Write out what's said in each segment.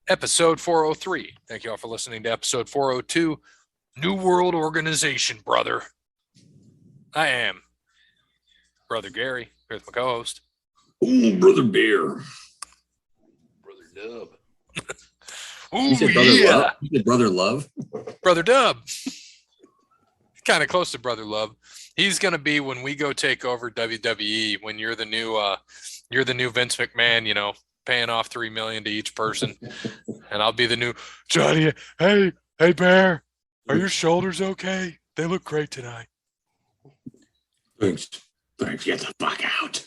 episode 403. Thank you all for listening to episode 402. New World Organization, brother. I am Brother Gary, here with my co-host. Ooh, Brother Bear. Brother Dub. Ooh, you said Brother Love? You said Brother Love? Brother Dub. Kind of close to Brother Love. He's going to be when we go take over WWE, when you're the new Vince McMahon, you know, paying off $3 million to each person. And I'll be the new Johnny. Hey, Bear, are your shoulders okay? They look great tonight. Thanks. Get the fuck out.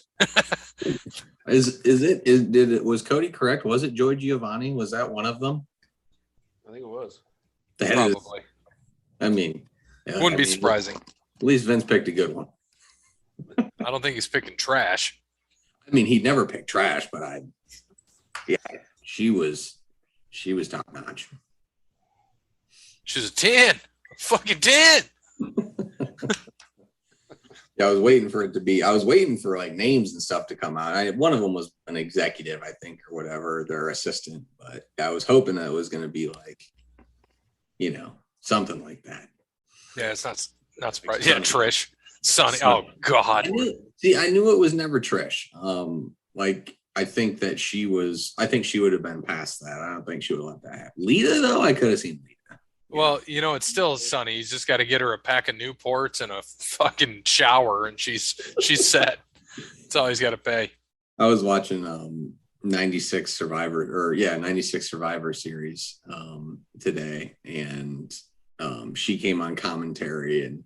Was Cody correct? Was it Joy Giovanni? Was that one of them? I think it was. Probably. Wouldn't be surprising. At least Vince picked a good one. I don't think he's picking trash. I mean, he'd never pick trash, but she was top notch. She's a 10. Fucking 10. Yeah, I was waiting for like names and stuff to come out. One of them was an executive, I think, or whatever, their assistant. But I was hoping that it was going to be like, you know, something like that. Yeah, it's not surprising. Yeah, Trish. Sonny. Oh, God. I knew it was never Trish. I think she would have been past that. I don't think she would have let that happen. Lita, though, I could have seen Lita. Well, you know, it's still Sonny. He's just got to get her a pack of Newports and a fucking shower, and she's set. That's all he's got to pay. I was watching 96 Survivor Series today, and she came on commentary and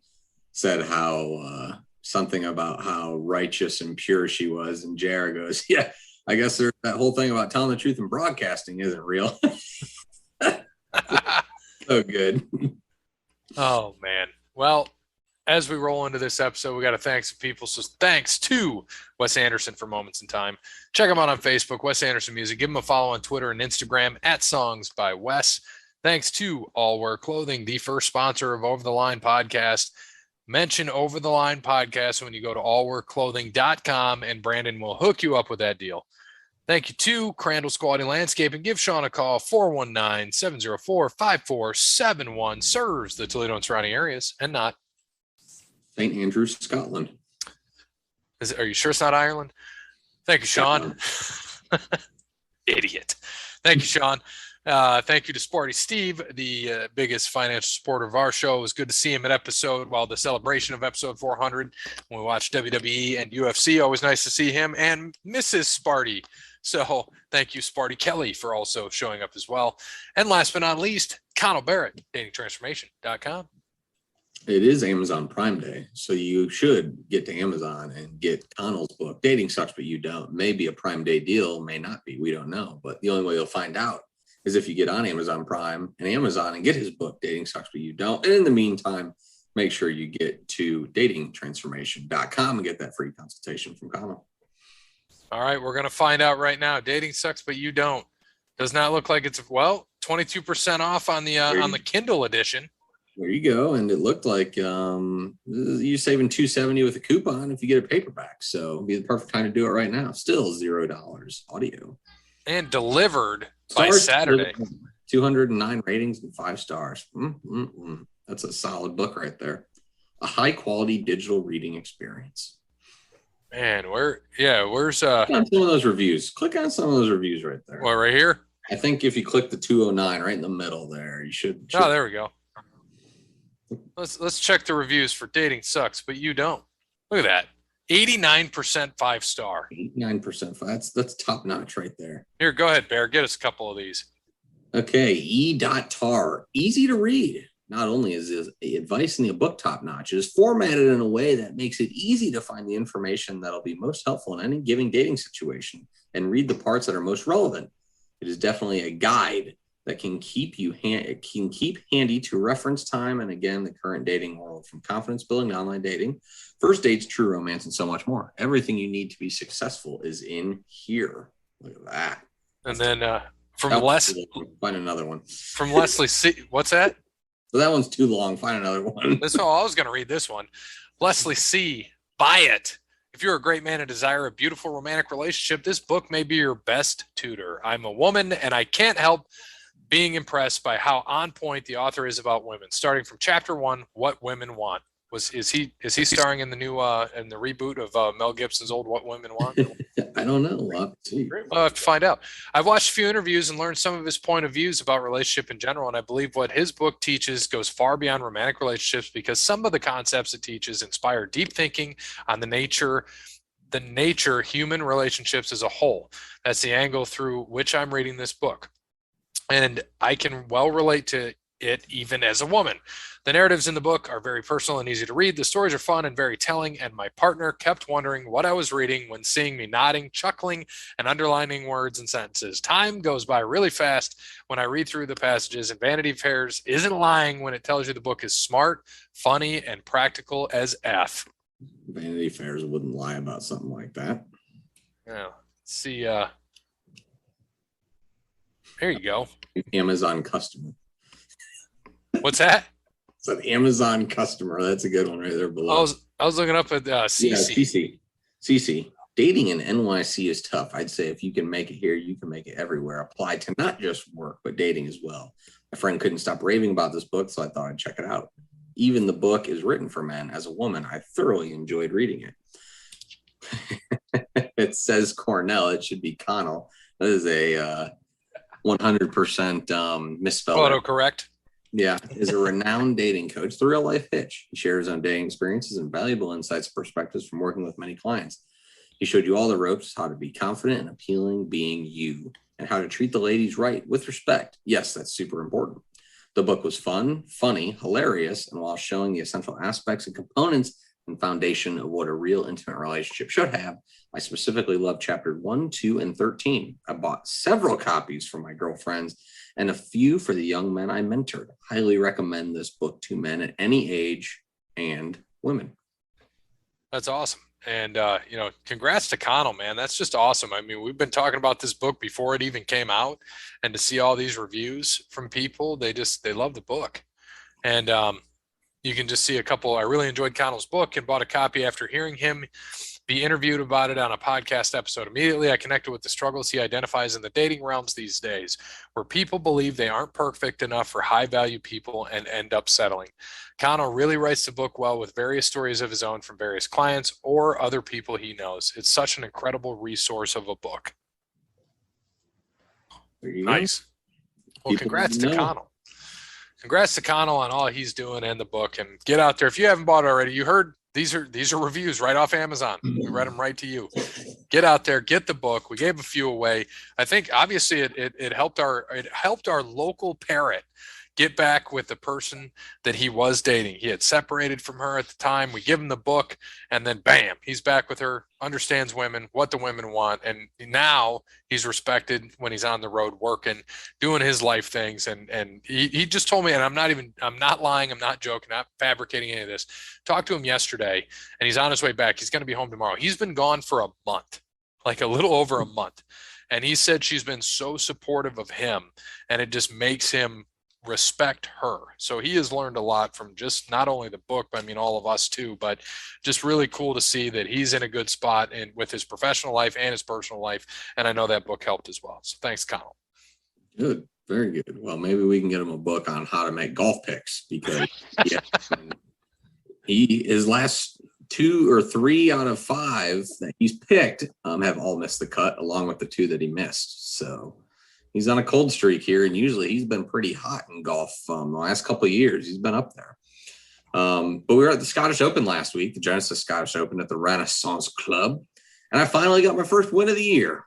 said how something about how righteous and pure she was, and JR goes, "Yeah, I guess that whole thing about telling the truth in broadcasting isn't real." So good. Oh, man. Well, as we roll into this episode, we got to thank some people. So thanks to Wes Anderson for Moments in Time. Check him out on Facebook, Wes Anderson Music. Give him a follow on Twitter and Instagram at Songs by Wes. Thanks to All Wear Clothing, the first sponsor of Over the Line Podcast. Mention Over the Line Podcast when you go to allwearclothing.com, and Brandon will hook you up with that deal. Thank you to Crandall's Quality Landscaping. Give Sean a call, 419-704-5471. Serves the Toledo and surrounding areas and not St. Andrews, Scotland. Are you sure it's not Ireland? Thank you, Sean. Idiot. Thank you, Sean. Thank you to Sporty Steve, the biggest financial supporter of our show. It was good to see him at the celebration of episode 400 when we watched WWE and UFC. Always nice to see him and Mrs. Sparty. So thank you, Sparty Kelly, for also showing up as well. And last but not least, Connell Barrett, datingtransformation.com. It is Amazon Prime Day, so you should get to Amazon and get Connell's book, Dating Sucks But You Don't. Maybe a Prime Day deal, may not be. We don't know. But the only way you'll find out is if you get on Amazon Prime and Amazon and get his book, Dating Sucks But You Don't. And in the meantime, make sure you get to datingtransformation.com and get that free consultation from Connell. All right, we're going to find out right now. Dating Sucks But You Don't. Does not look like it's, 22% off on the Kindle edition. There you go. And it looked like you're saving $270 with a coupon if you get a paperback. So it'd be the perfect time to do it right now. Still $0 audio. And delivered by Saturday. 209 ratings and 5 stars. That's a solid book right there. A high quality digital reading experience. Man, where's Click on some of those reviews. Click on some of those reviews right there. What, right here? I think if you click the 209 right in the middle there, you should. Oh, there we go. Let's check the reviews for Dating Sucks But You Don't. Look at that. 89% 5-star. 89%. That's top notch right there. Here, go ahead, Bear. Get us a couple of these. Okay, E.Tar. Easy to read. Not only is his advice in the book top notch, it is formatted in a way that makes it easy to find the information that'll be most helpful in any given dating situation and read the parts that are most relevant. It is definitely a guide that can keep handy to reference time and, again, the current dating world, from confidence building to online dating, first dates, true romance, and so much more. Everything you need to be successful is in here. Look at that. And then from Leslie, find another one. From Leslie C. What's that? So that one's too long. Find another one. I was going to read this one. Leslie C. Buy it. If you're a great man and desire a beautiful romantic relationship, this book may be your best tutor. I'm a woman, and I can't help being impressed by how on point the author is about women. Starting from chapter 1, What Women Want. Is he starring in the new in the reboot of Mel Gibson's old What Women Want? I don't know. We'll have to see. I'll have to find out. I've watched a few interviews and learned some of his point of views about relationship in general, and I believe what his book teaches goes far beyond romantic relationships because some of the concepts it teaches inspire deep thinking on the nature human relationships as a whole. That's the angle through which I'm reading this book. And I can well relate to it even as a woman. The narratives in the book are very personal and easy to read. The stories are fun and very telling, and my partner kept wondering what I was reading when seeing me nodding, chuckling, and underlining words and sentences. Time goes by really fast when I read through the passages, and Vanity Fair isn't lying when it tells you the book is smart, funny, and practical as F. Vanity Fairs wouldn't lie about something like that. Yeah. Let's see. There you go. Amazon customer. What's that? It's an Amazon customer. That's a good one right there below. I was looking up at CC. Yeah, CC. Dating in NYC is tough. I'd say if you can make it here, you can make it everywhere. Apply to not just work, but dating as well. My friend couldn't stop raving about this book, so I thought I'd check it out. Even the book is written for men. As a woman, I thoroughly enjoyed reading it. It says Cornell. It should be Connell. That is a 100% misspelling. Autocorrect. Yeah, is a renowned dating coach, the real life Hitch. He shares his own dating experiences and valuable insights and perspectives from working with many clients. He showed you all the ropes, how to be confident and appealing being you, and how to treat the ladies right with respect. Yes, that's super important. The book was fun, funny, hilarious, and while showing the essential aspects and components and foundation of what a real intimate relationship should have, I specifically loved chapter 1, 2, and 13. I bought several copies for my girlfriends and a few for the young men I mentored. Highly recommend this book to men at any age and women. That's awesome. And, congrats to Connell, man. That's just awesome. I mean, we've been talking about this book before it even came out, and to see all these reviews from people, they love the book. And you can just see a couple. I really enjoyed Connell's book and bought a copy after hearing him be interviewed about it on a podcast episode. Immediately, I connected with the struggles he identifies in the dating realms these days, where people believe they aren't perfect enough for high-value people and end up settling. Connell really writes the book well with various stories of his own from various clients or other people he knows. It's such an incredible resource of a book. Nice. Well, congrats to Connell. Congrats to Connell on all he's doing and the book. And get out there. If you haven't bought it already, you heard these are reviews right off Amazon. We read them right to you. Get out there, get the book. We gave a few away. I think obviously it helped our local parrot get back with the person that he was dating. He had separated from her at the time. We give him the book, and then bam, he's back with her, understands women, what the women want, and now he's respected when he's on the road working, doing his life things. And he just told me, and I'm not lying, I'm not joking, not fabricating any of this. Talked to him yesterday, and he's on his way back. He's going to be home tomorrow. He's been gone for a month, like a little over a month. And he said she's been so supportive of him, and it just makes him respect her. So he has learned a lot from just not only the book, but I mean all of us too, but just really cool to see that he's in a good spot and with his professional life and his personal life. And I know that book helped as well. So thanks, Connell. Good. Very good. Well, maybe we can get him a book on how to make golf picks, because his last 2 or 3 out of 5 that he's picked have all missed the cut, along with the 2 that he missed. So he's on a cold streak here, and usually he's been pretty hot in golf the last couple of years. He's been up there. But we were at the Scottish Open last week, the Genesis Scottish Open at the Renaissance Club, and I finally got my first win of the year.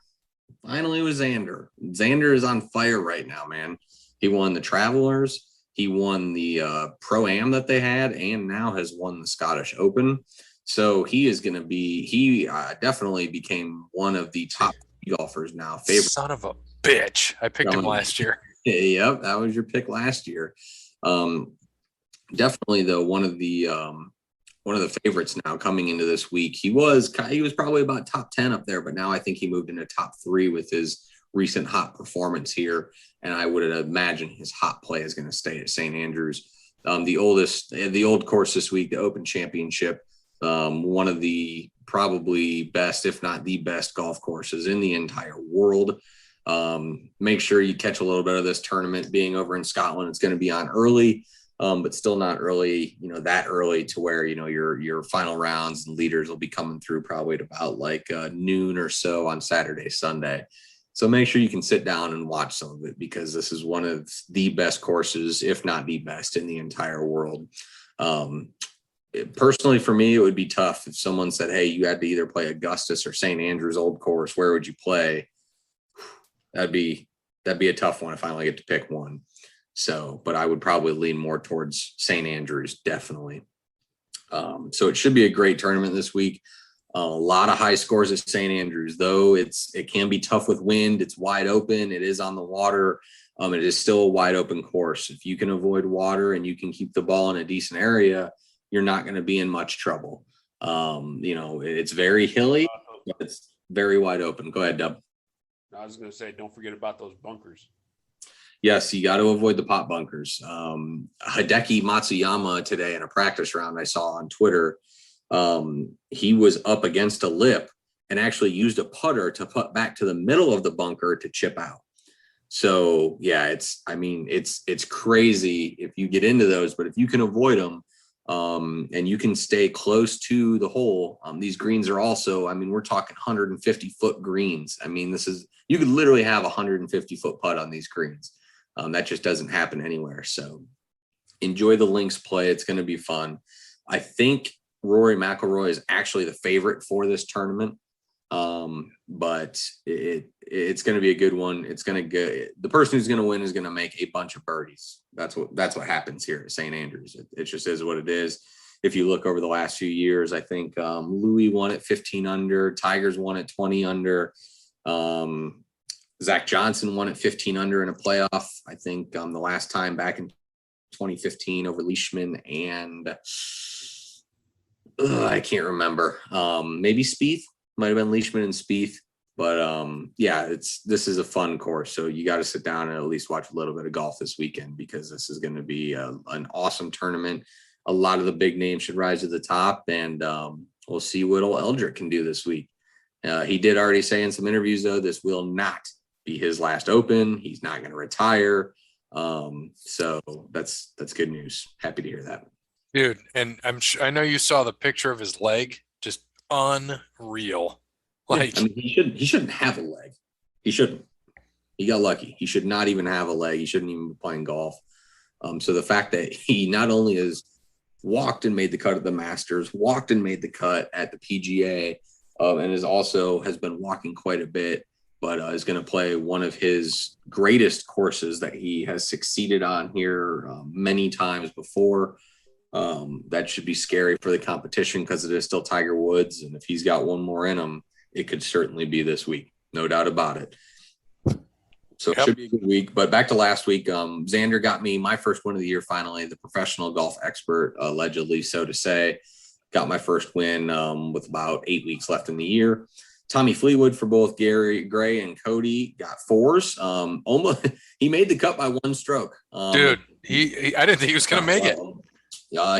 Finally, was Xander. Xander is on fire right now, man. He won the Travelers. He won the Pro-Am that they had, and now has won the Scottish Open. So he definitely became one of the top golfers now. Favorite. Son of a bitch. I picked him last year. Yep, that was your pick last year. Definitely though, one of the favorites now coming into this week. He was probably about top 10 up there, but now I think he moved into top 3 with his recent hot performance here. And I would imagine his hot play is going to stay at St. Andrews. The old course this week, the Open Championship. One of the probably best, if not the best golf courses in the entire world. Make sure you catch a little bit of this tournament. Being over in Scotland, it's going to be on early, but still not early, that early to where, your final rounds and leaders will be coming through probably at about like noon or so on Saturday, Sunday. So make sure you can sit down and watch some of it, because this is one of the best courses, if not the best, in the entire world. Personally, for me, it would be tough if someone said, hey, you had to either play Augustus or St. Andrews Old Course. Where would you play? That'd be a tough one if I only get to pick one. So, but I would probably lean more towards St. Andrews, definitely. So it should be a great tournament this week. A lot of high scores at St. Andrews, though it can be tough with wind. It's wide open. It is on the water. It is still a wide open course. If you can avoid water and you can keep the ball in a decent area, you're not going to be in much trouble. It's very hilly, but it's very wide open. Go ahead, Dub. I was going to say, don't forget about those bunkers. Yes, you got to avoid the pot bunkers. Hideki Matsuyama today in a practice round I saw on Twitter, he was up against a lip and actually used a putter to put back to the middle of the bunker to chip out. So yeah, it's crazy if you get into those, but if you can avoid them, and you can stay close to the hole, these greens are also, we're talking 150-foot greens. You could literally have a 150-foot putt on these greens. That just doesn't happen anywhere. So enjoy the links play. It's going to be fun. I think Rory McIlroy is actually the favorite for this tournament. But it's going to be a good one. It's going to go, the person who's going to win is going to make a bunch of birdies. That's what happens here at St. Andrews. It just is what it is. If you look over the last few years, I think Louis won at 15 under, Tigers won at 20 under, Zach Johnson won at 15 under in a playoff. I think the last time back in 2015 over Leishman and I can't remember. Maybe Spieth. Might have been Leishman and Spieth, but this is a fun course. So you got to sit down and at least watch a little bit of golf this weekend, because this is going to be an awesome tournament. A lot of the big names should rise to the top, and we'll see what old Eldrick can do this week. He did already say in some interviews, though, this will not be his last Open. He's not going to retire. So that's good news. Happy to hear that, dude. And I know you saw the picture of his leg. Just unreal. He shouldn't have a leg. He shouldn't. He got lucky. He should not even have a leg. He shouldn't even be playing golf. So the fact that he not only has walked and made the cut at the Masters, walked and made the cut at the PGA, and has been walking quite a bit, but is going to play one of his greatest courses that he has succeeded on here many times before. That should be scary for the competition, because it is still Tiger Woods. And if he's got one more in him, it could certainly be this week. No doubt about it. So It should be a good week. But back to last week, Xander got me my first win of the year, finally, the professional golf expert, allegedly, so to say. Got my first win with about 8 weeks left in the year. Tommy Fleetwood for both Gary Gray and Cody got fours. Almost, he made the cut by one stroke. Dude, I didn't think he was going to make it.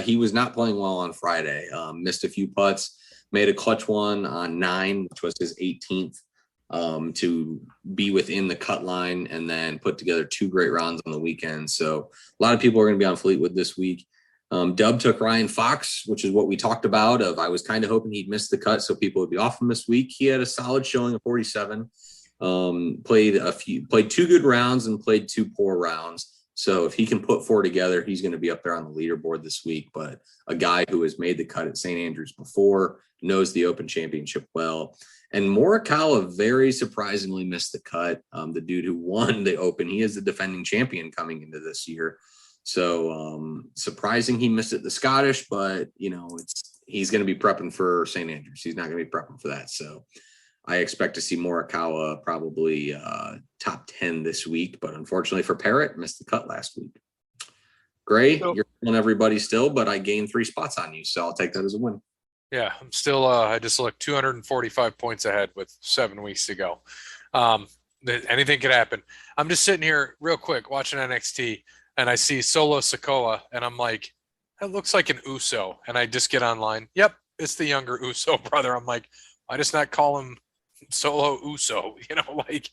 He was not playing well on Friday. Missed a few putts, made a clutch one on 9, which was his 18th, to be within the cut line, and then put together 2 great rounds on the weekend. So a lot of people are going to be on Fleetwood this week. Dub took Ryan Fox, which is what we talked about. I was kind of hoping he'd miss the cut so people would be off him this week. He had a solid showing of 47. Played 2 good rounds and played 2 poor rounds. So if he can put 4 together, he's going to be up there on the leaderboard this week. But a guy who has made the cut at St. Andrews before, knows the Open Championship well. And Morikawa very surprisingly missed the cut. The dude who won the Open, he is the defending champion coming into this year. So surprising he missed it, the Scottish, but he's going to be prepping for St. Andrews. He's not going to be prepping for that. So I expect to see Morikawa probably top 10 this week, but unfortunately for Parrott, missed the cut last week. Gray, you're on everybody still, but I gained 3 spots on you, so I'll take that as a win. Yeah, I'm still. I just looked 245 points ahead with 7 weeks to go. Anything could happen. I'm just sitting here real quick watching NXT, and I see Solo Sikoa, and I'm like, that looks like an Uso. And I just get online. Yep, it's the younger Uso brother. I'm like, why just not call him Solo Uso? You know, like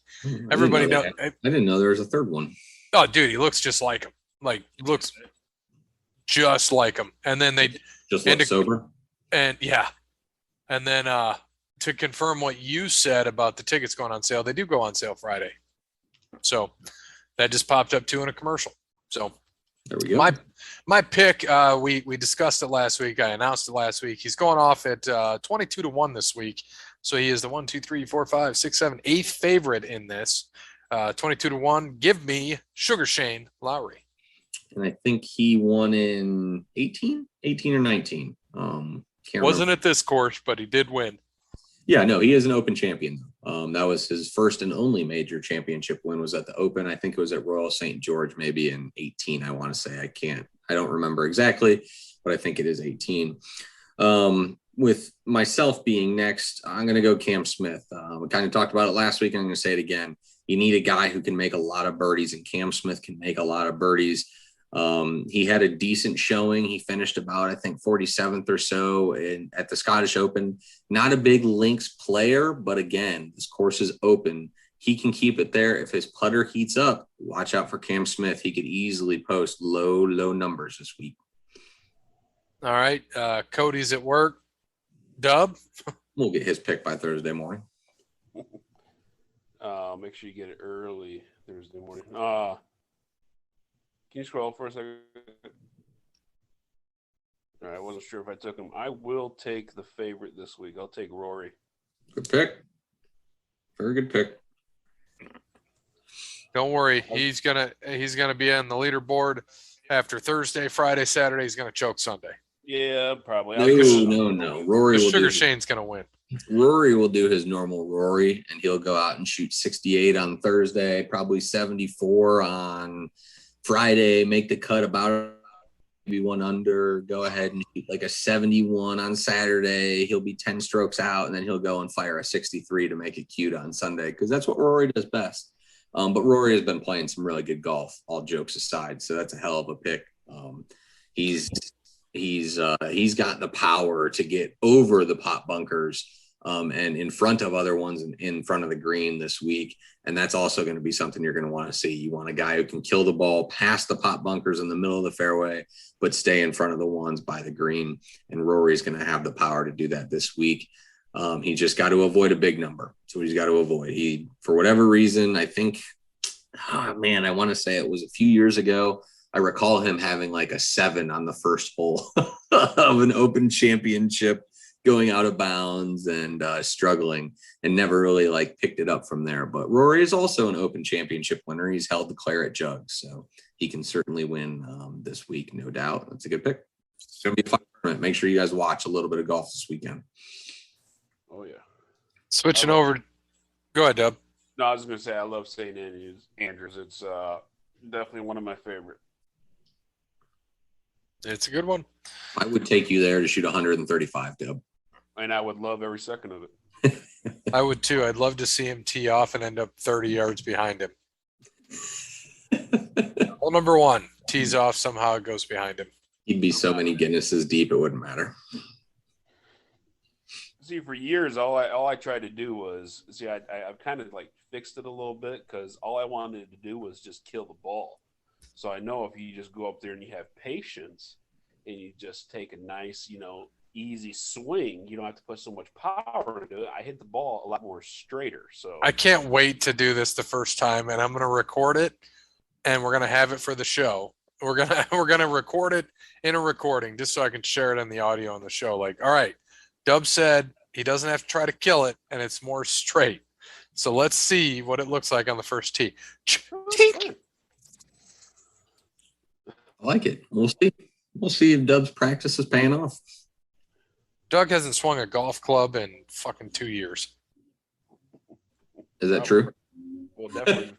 everybody knows. I didn't know there was a third one. Oh, dude, he looks just like him. Like looks just like him. And then they just look sober. And yeah, and then to confirm what you said about the tickets going on sale, they do go on sale Friday. So that just popped up too in a commercial. So there we go. My pick, we discussed it last week. I announced it last week. He's going off at 22-1 this week. So he is the 1, 2, 3, 4, 5, 6, 7, 8th favorite in this. 22-1. Give me Sugar Shane Lowry. And I think he won in 18 or 19. Wasn't at this course, but he did win. Yeah, no, he is an Open champion. That was his first and only major championship win was at the Open. I think it was at Royal St. George, maybe in 18, I want to say. I don't remember exactly, but I think it is 18. With myself being next, I'm going to go Cam Smith. We kind of talked about it last week, and I'm going to say it again. You need a guy who can make a lot of birdies, and Cam Smith can make a lot of birdies. He had a decent showing. He finished about, I think, 47th or so at the Scottish Open. Not a big links player, but again, this course is open. He can keep it there. If his putter heats up, watch out for Cam Smith. He could easily post low numbers this week. All right. Cody's at work. Dub? We'll get his pick by Thursday morning. Make sure you get it early Thursday morning. Can you scroll for a second? All right, I wasn't sure if I took him. I will take the favorite this week. I'll take Rory. Good pick. Very good pick. Don't worry, he's gonna be on the leaderboard after Thursday, Friday, Saturday. He's gonna choke Sunday. Yeah, probably. No. Rory will Sugar Shane's gonna win. Rory will do his normal Rory, and he'll go out and shoot 68 on Thursday, probably 74 on Friday, make the cut about maybe 1 under, go ahead and shoot like a 71 on Saturday. He'll be 10 strokes out, and then he'll go and fire a 63 to make it cute on Sunday, because that's what Rory does best. But Rory has been playing some really good golf, all jokes aside, so that's a hell of a pick. He's got the power to get over the pot bunkers and in front of other ones in front of the green this week. And that's also going to be something you're going to want to see. You want a guy who can kill the ball past the pot bunkers in the middle of the fairway, but stay in front of the ones by the green. And Rory's going to have the power to do that this week. He just got to avoid a big number. So he's got to avoid. He, for whatever reason, I think, I want to say it was a few years ago, I recall him having like a 7 on the first hole of an Open championship, going out of bounds and struggling, and never really like picked it up from there. But Rory is also an Open championship winner. He's held the claret jug, so he can certainly win this week, no doubt. That's a good pick. It's going to be a fun tournament. Make sure you guys watch a little bit of golf this weekend. Oh, yeah. Switching over. Go ahead, Dub. No, I was going to say I love St. Andrews. It's definitely one of my favorite. It's a good one. I would take you there to shoot 135, Dub. And I would love every second of it. I would too. I'd love to see him tee off and end up 30 yards behind him. Hole number 1, tees off, somehow it goes behind him. He'd be so many Guinnesses deep, it wouldn't matter. See, for years, all I tried to do was, I've kind of like fixed it a little bit, because all I wanted to do was just kill the ball. So I know if you just go up there and you have patience and you just take a nice, easy swing, you don't have to put so much power into it. I hit the ball a lot more straighter. So I can't wait to do this the first time, and I'm going to record it, and we're going to have it for the show. We're gonna record it in a recording just so I can share it in the audio on the show. Like, all right, Dub said he doesn't have to try to kill it, and it's more straight. So let's see what it looks like on the first tee. Tink. I like it. We'll see. We'll see if Dub's practice is paying off. Doug hasn't swung a golf club in fucking 2 years. Is that true? Well, definitely.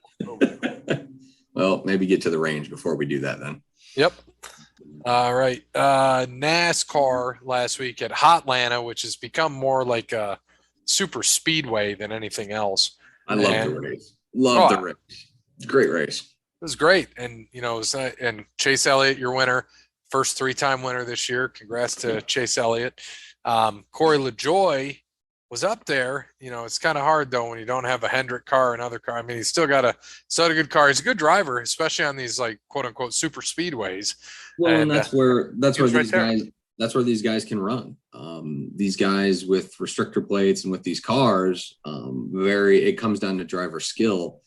Well, maybe get to the range before we do that then. Yep. All right. NASCAR last week at Hotlanta, which has become more like a super speedway than anything else. I love the race. Love the race. It's a great race. It was great. And, and Chase Elliott, your winner, first 3-time winner this year. Congrats to Chase Elliott. Corey LaJoie was up there. You know, it's kind of hard though when you don't have a Hendrick car, another car. I mean, he's still got a good car. He's a good driver, especially on these like quote unquote super speedways. Well, and that's where right there. these guys can run. These guys with restrictor plates and with these cars, it comes down to driver skill.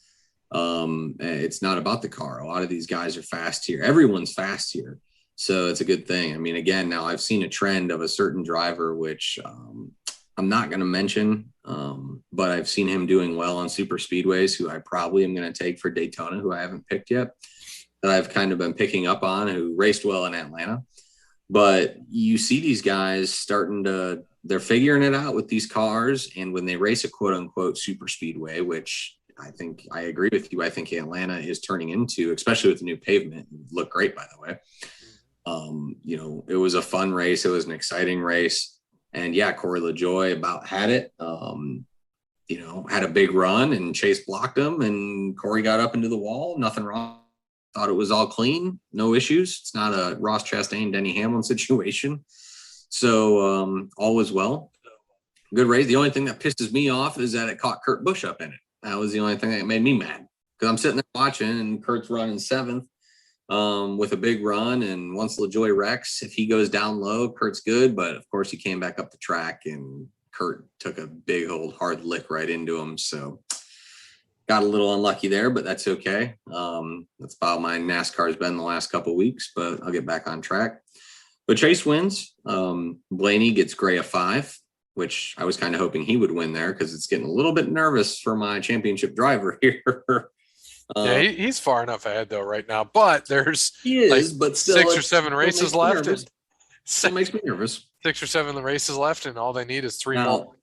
It's not about the car. A lot of these guys are fast here. Everyone's fast here. So it's a good thing. I mean, again, now I've seen a trend of a certain driver, which I'm not going to mention, but I've seen him doing well on super speedways, who I probably am going to take for Daytona, who I haven't picked yet, that I've kind of been picking up on, who raced well in Atlanta. But you see these guys they're figuring it out with these cars. And when they race a quote unquote super speedway, which I think I agree with you, I think Atlanta is turning into, especially with the new pavement, look great, by the way. You know, it was a fun race. It was an exciting race. And yeah, Corey LaJoie about had it, you know, had a big run and Chase blocked him and Corey got up into the wall. Nothing wrong. Thought it was all clean. No issues. It's not a Ross Chastain, Denny Hamlin situation. So all was well. Good race. The only thing that pisses me off is that it caught Kurt Busch up in it. That was the only thing that made me mad, because I'm sitting there watching and Kurt's running 7th. With a big run, and once LaJoie wrecks, if he goes down low, Kurt's good, but of course he came back up the track and Kurt took a big old hard lick right into him, so got a little unlucky there, but that's okay. That's about my NASCAR's been the last couple of weeks, but I'll get back on track. But Chase wins. Blaney gets Gray a 5, which I was kind of hoping he would win there, because it's getting a little bit nervous for my championship driver here. Yeah, he's far enough ahead though right now, but there's but still 6 or 7 races left. Still makes me nervous. 6 or 7 races left, and all they need is 3 more.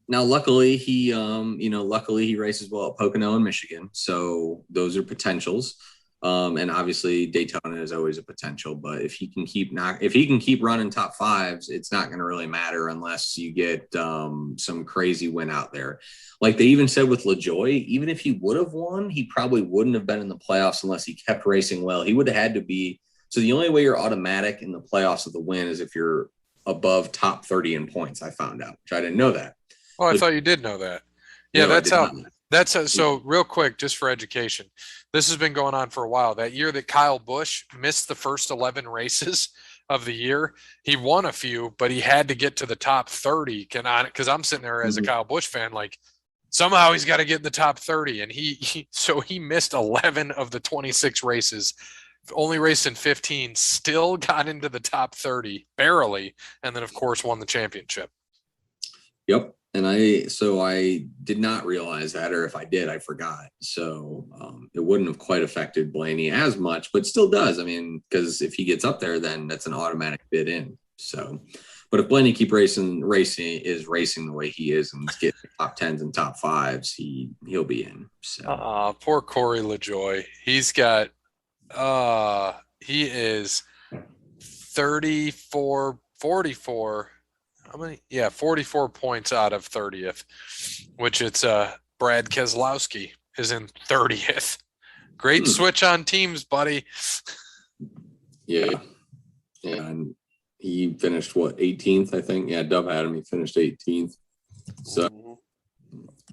Now, luckily he races well at Pocono and Michigan, so those are potentials. And obviously Daytona is always a potential, but if he can keep running top 5s, it's not going to really matter unless you get some crazy win out there. Like they even said with LaJoie, even if he would have won, he probably wouldn't have been in the playoffs unless he kept racing well. He would have had to be. So the only way you're automatic in the playoffs of the win is if you're above top 30 in points. I found out, which I didn't know that. Oh, I thought you did know that. Yeah, no, that's how. So real quick, just for education, this has been going on for a while. That year that Kyle Busch missed the first 11 races of the year, he won a few, but he had to get to the top 30. Because I'm sitting there as a Kyle Busch fan, like somehow he's got to get in the top 30, and he missed 11 of the 26 races. Only raced in 15, still got into the top 30 barely, and then of course won the championship. Yep. And I did not realize that, or if I did, I forgot. So it wouldn't have quite affected Blaney as much, but still does. I mean, because if he gets up there, then that's an automatic bid in. So, but if Blaney keep racing the way he is and getting top 10s and top 5s, he'll be in. So poor Corey LaJoie. He's got he is 44. How many? Yeah, 44 points out of 30th, which it's Brad Keselowski is in 30th. Great switch on teams, buddy. Yeah. And he finished 18th, I think. Yeah, Dub had him. He finished 18th. So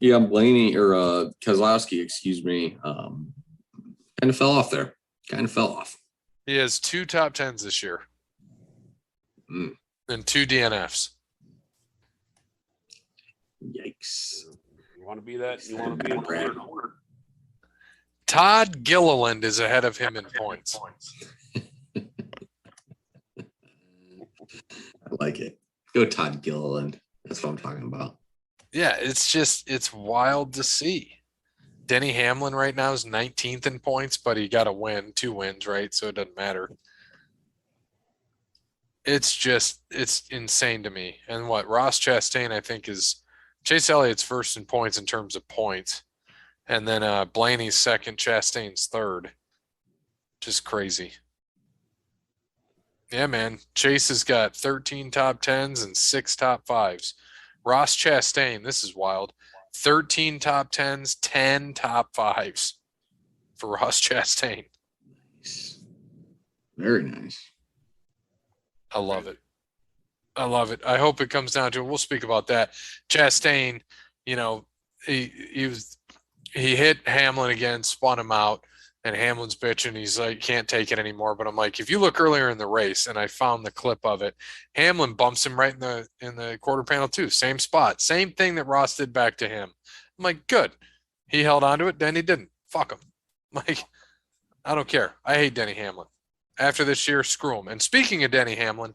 yeah, Blaney or Keselowski, excuse me, kind of fell off there. He has 2 top 10s this year. And 2 DNFs. Yikes. You want to be that? You want to be an owner? Todd Gilliland is ahead of him in points. I like it. Go Todd Gilliland. That's what I'm talking about. Yeah, it's wild to see. Denny Hamlin right now is 19th in points, but he got a win, 2 wins, right? So it doesn't matter. It's insane to me. And what Ross Chastain, I think, is Chase Elliott's first in points in terms of points. And then Blaney's second, Chastain's third. Just crazy. Yeah, man. Chase has got 13 top 10s and 6 top 5s. Ross Chastain, this is wild. 13 top 10s, 10 top 5s for Ross Chastain. Nice. Very nice. I love it. I love it. I hope it comes down to it. We'll speak about that. Chastain, you know, he hit Hamlin again, spun him out, and Hamlin's bitching. He's like, can't take it anymore. But I'm like, if you look earlier in the race, and I found the clip of it, Hamlin bumps him right in the quarter panel too. Same spot, same thing that Ross did back to him. I'm like, good. He held on to it, then he didn't. Fuck him. Like, I don't care. I hate Denny Hamlin. After this year, screw him. And speaking of Denny Hamlin,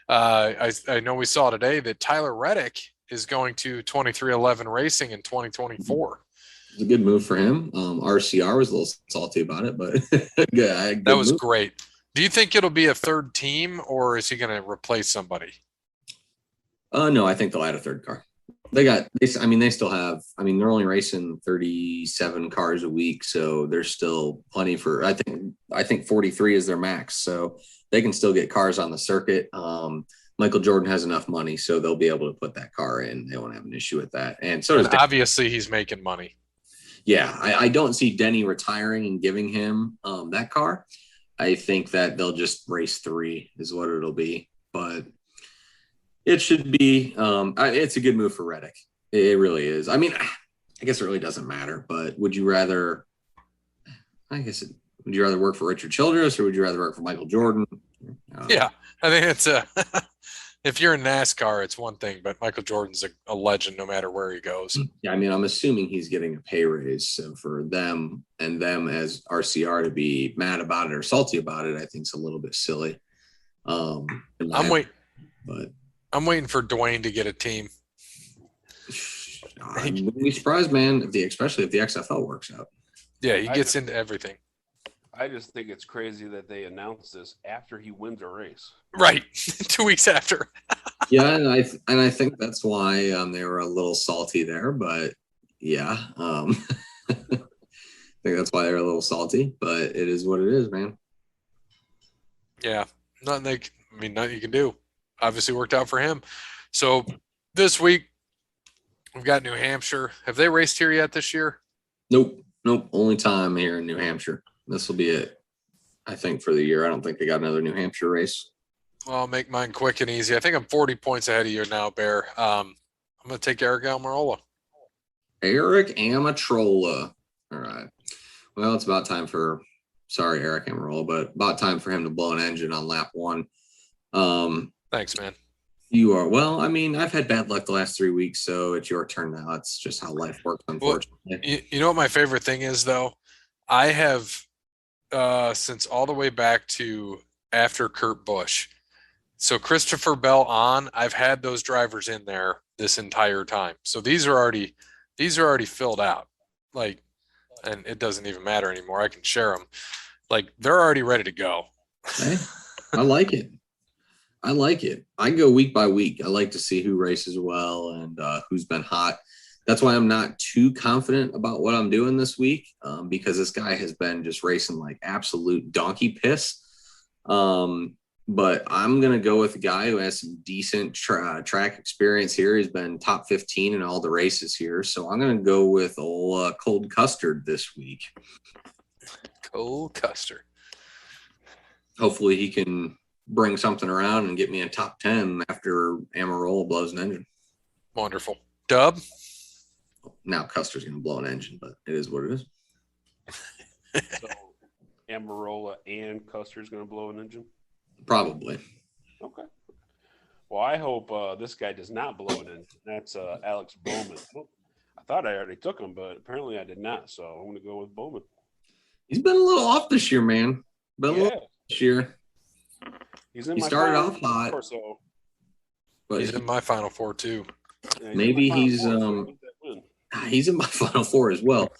I know we saw today that Tyler Reddick is going to 2311 Racing in 2024. It's a good move for him. RCR was a little salty about it, but good that was move. Great. Do you think it'll be a third team, or is he going to replace somebody? No, I think they'll add a third car. They still have, they're only racing 37 cars a week. So there's still plenty for, I think 43 is their max. So they can still get cars on the circuit. Michael Jordan has enough money, so they'll be able to put that car in. They won't have an issue with that. And so does obviously he's making money. Yeah. I don't see Denny retiring and giving him that car. I think that they'll just race 3 is what it'll be, but it should be, it's a good move for Reddick. It really is. I guess it really doesn't matter, but would you rather work for Richard Childress or would you rather work for Michael Jordan? Yeah. I think it's if you're in NASCAR, it's one thing, but Michael Jordan's a legend no matter where he goes. Yeah. I'm assuming he's getting a pay raise. So for them as RCR to be mad about it or salty about it, I think it's a little bit silly. I'm waiting for Dwayne to get a team. I wouldn't be surprised, man, especially if the XFL works out. Yeah, he gets into everything. I just think it's crazy that they announced this after he wins a race. Right, 2 weeks after. Yeah, and I think that's why they were a little salty there. But yeah, I think that's why they're a little salty. But it is what it is, man. Yeah, nothing you can do. Obviously worked out for him. So this week we've got New Hampshire. Have they raced here yet this year? Nope. Only time here in New Hampshire. This will be it, I think, for the year. I don't think they got another New Hampshire race. Well, I'll make mine quick and easy. I think I'm 40 points ahead of you now, Bear. I'm going to take Eric Almirola. Eric Almirola. All right. Well, it's about time for, sorry, Eric Almirola, but about time for him to blow an engine on lap 1. Thanks, man. You are. Well, I've had bad luck the last 3 weeks, so it's your turn now. That's just how life works, unfortunately. Well, you know what my favorite thing is, though? I have, since all the way back to after Kurt Busch. So Christopher Bell on, I've had those drivers in there this entire time. So these are already filled out. Like, and it doesn't even matter anymore. I can share them. Like, they're already ready to go. Hey, I like it. I go week by week. I like to see who races well and who's been hot. That's why I'm not too confident about what I'm doing this week because this guy has been just racing like absolute donkey piss. But I'm going to go with a guy who has some decent track experience here. He's been top 15 in all the races here. So I'm going to go with old Cold Custard this week. Cold Custard. Hopefully he can bring something around and get me a top 10 after Almirola blows an engine. Wonderful. Dub? Now Custer's going to blow an engine, but it is what it is. So Almirola and Custer's going to blow an engine? Probably. Okay. Well, I hope this guy does not blow an engine. That's Alex Bowman. I thought I already took him, but apparently I did not. So I'm going to go with Bowman. He's been a little off this year, man. Been a little off this year. He started off hot. But he's in my Final Four, too. Yeah, maybe he's in my Final Four as well.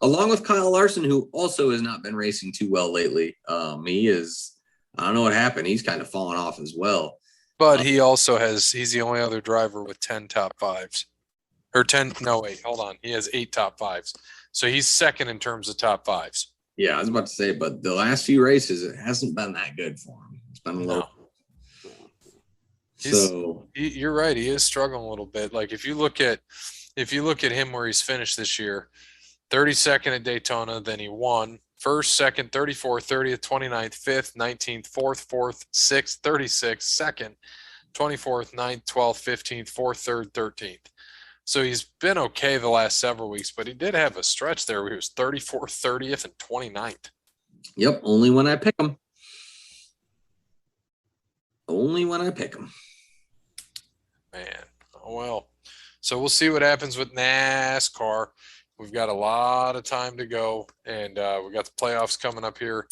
Along with Kyle Larson, who also has not been racing too well lately. He is, I don't know what happened. He's kind of fallen off as well. But he also he's the only other driver with 10 top 5s. Or 10, no, wait, hold on. He has 8 top 5s. So he's second in terms of top 5s. Yeah, I was about to say, but the last few races, it hasn't been that good for him. It's been a little. So you're right. He is struggling a little bit. Like if you look at him where he's finished this year, 32nd at Daytona, then he won, first, second, 34th, 30th, 29th, 5th, 19th, 4th, 4th, 6th, 36th, second, 24th, 9th, 12th, 15th, 4th, 3rd, 13th. So he's been okay the last several weeks, but he did have a stretch there where he was 34th, 30th, and 29th. Yep, only when I pick him. Only when I pick him. Man, oh well. So we'll see what happens with NASCAR. We've got a lot of time to go, and we got the playoffs coming up here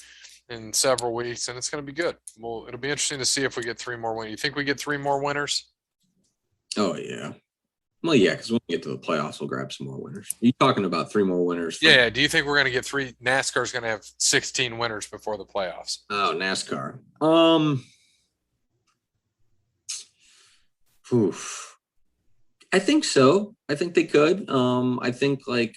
in several weeks, and it's going to be good. Well, it'll be interesting to see if we get 3 more winners. You think we get 3 more winners? Oh, yeah. Well, yeah, because when we get to the playoffs, we'll grab some more winners. Are you talking about 3 more winners? Yeah. Do you think we're going to get 3? NASCAR's going to have 16 winners before the playoffs. Oh, NASCAR. Oof. I think so. I think they could. I think I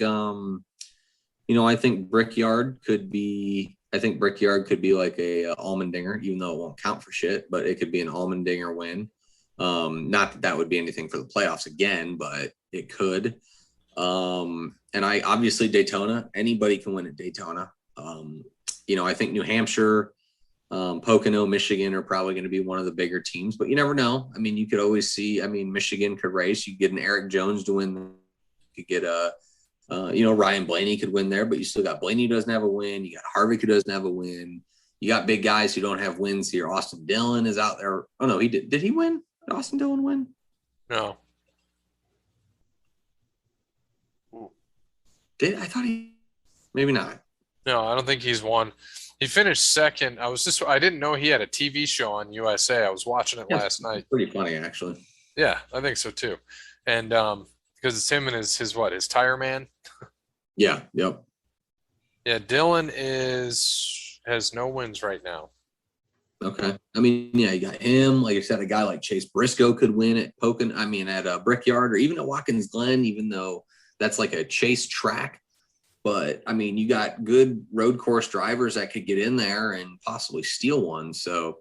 think Brickyard could be. I think Brickyard could be like a Allmendinger, even though it won't count for shit. But it could be an Allmendinger win. Not that would be anything for the playoffs again, but it could. And I obviously Daytona. Anybody can win at Daytona. I think New Hampshire, Pocono, Michigan are probably going to be one of the bigger teams, but you never know. I mean, you could always see. I mean, Michigan could race. You could get an Eric Jones to win. You could get Ryan Blaney could win there, but you still got Blaney who doesn't have a win. You got Harvick who doesn't have a win. You got big guys who don't have wins here. Austin Dillon is out there. Oh no, he did. Did he win? Did Austin Dillon win? No. I thought he. Maybe not. No, I don't think he's won. He finished second. I didn't know he had a TV show on USA. I was watching it last night. Pretty funny, actually. Yeah, I think so too. And because it's him and his tire man. Yeah. Yep. Yeah, Dylan has no wins right now. Okay. I mean, yeah, you got him. Like I said, a guy like Chase Briscoe could win at Brickyard or even at Watkins Glen, even though that's like a chase track. But I mean, you got good road course drivers that could get in there and possibly steal one. So,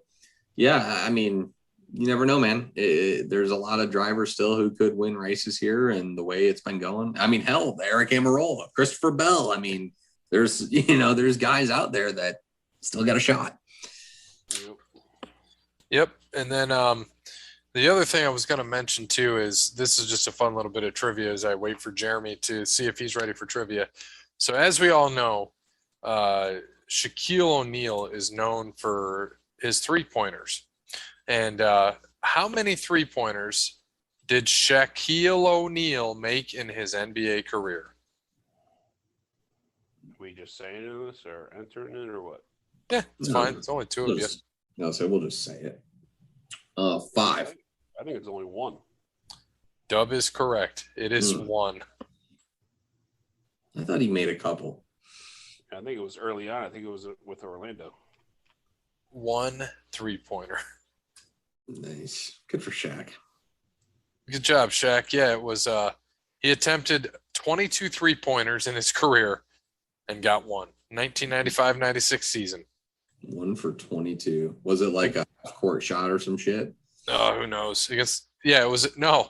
yeah, I mean, you never know, man. There's a lot of drivers still who could win races here, and the way it's been going. I mean, hell, Eric Amarola, Christopher Bell. I mean, there's guys out there that still got a shot. Yep. And then the other thing I was going to mention too is this is just a fun little bit of trivia as I wait for Jeremy to see if he's ready for trivia. So as we all know, Shaquille O'Neal is known for his 3-pointers. And how many 3-pointers did Shaquille O'Neal make in his NBA career? We just saying this or entering it or what? Yeah, it's fine. It's only 2 of you. No, so we'll just say it. 5. I think it's only 1. Dub is correct. It is 1. I thought he made a couple. I think it was early on. I think it was with Orlando. 1 3-pointer. Nice. Good for Shaq. Good job, Shaq. Yeah, it was he attempted 22 3-pointers in his career and got 1. 1995-96 season. 1 for 22. Was it like a court shot or some shit? Oh, who knows? It was no.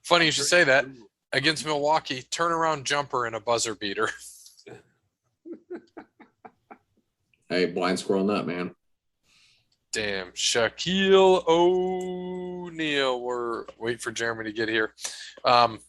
Funny you should say that. Against Milwaukee, turnaround jumper and a buzzer beater. Hey, blind squirrel nut, man. Damn, Shaquille O'Neal. We're waiting for Jeremy to get here. Another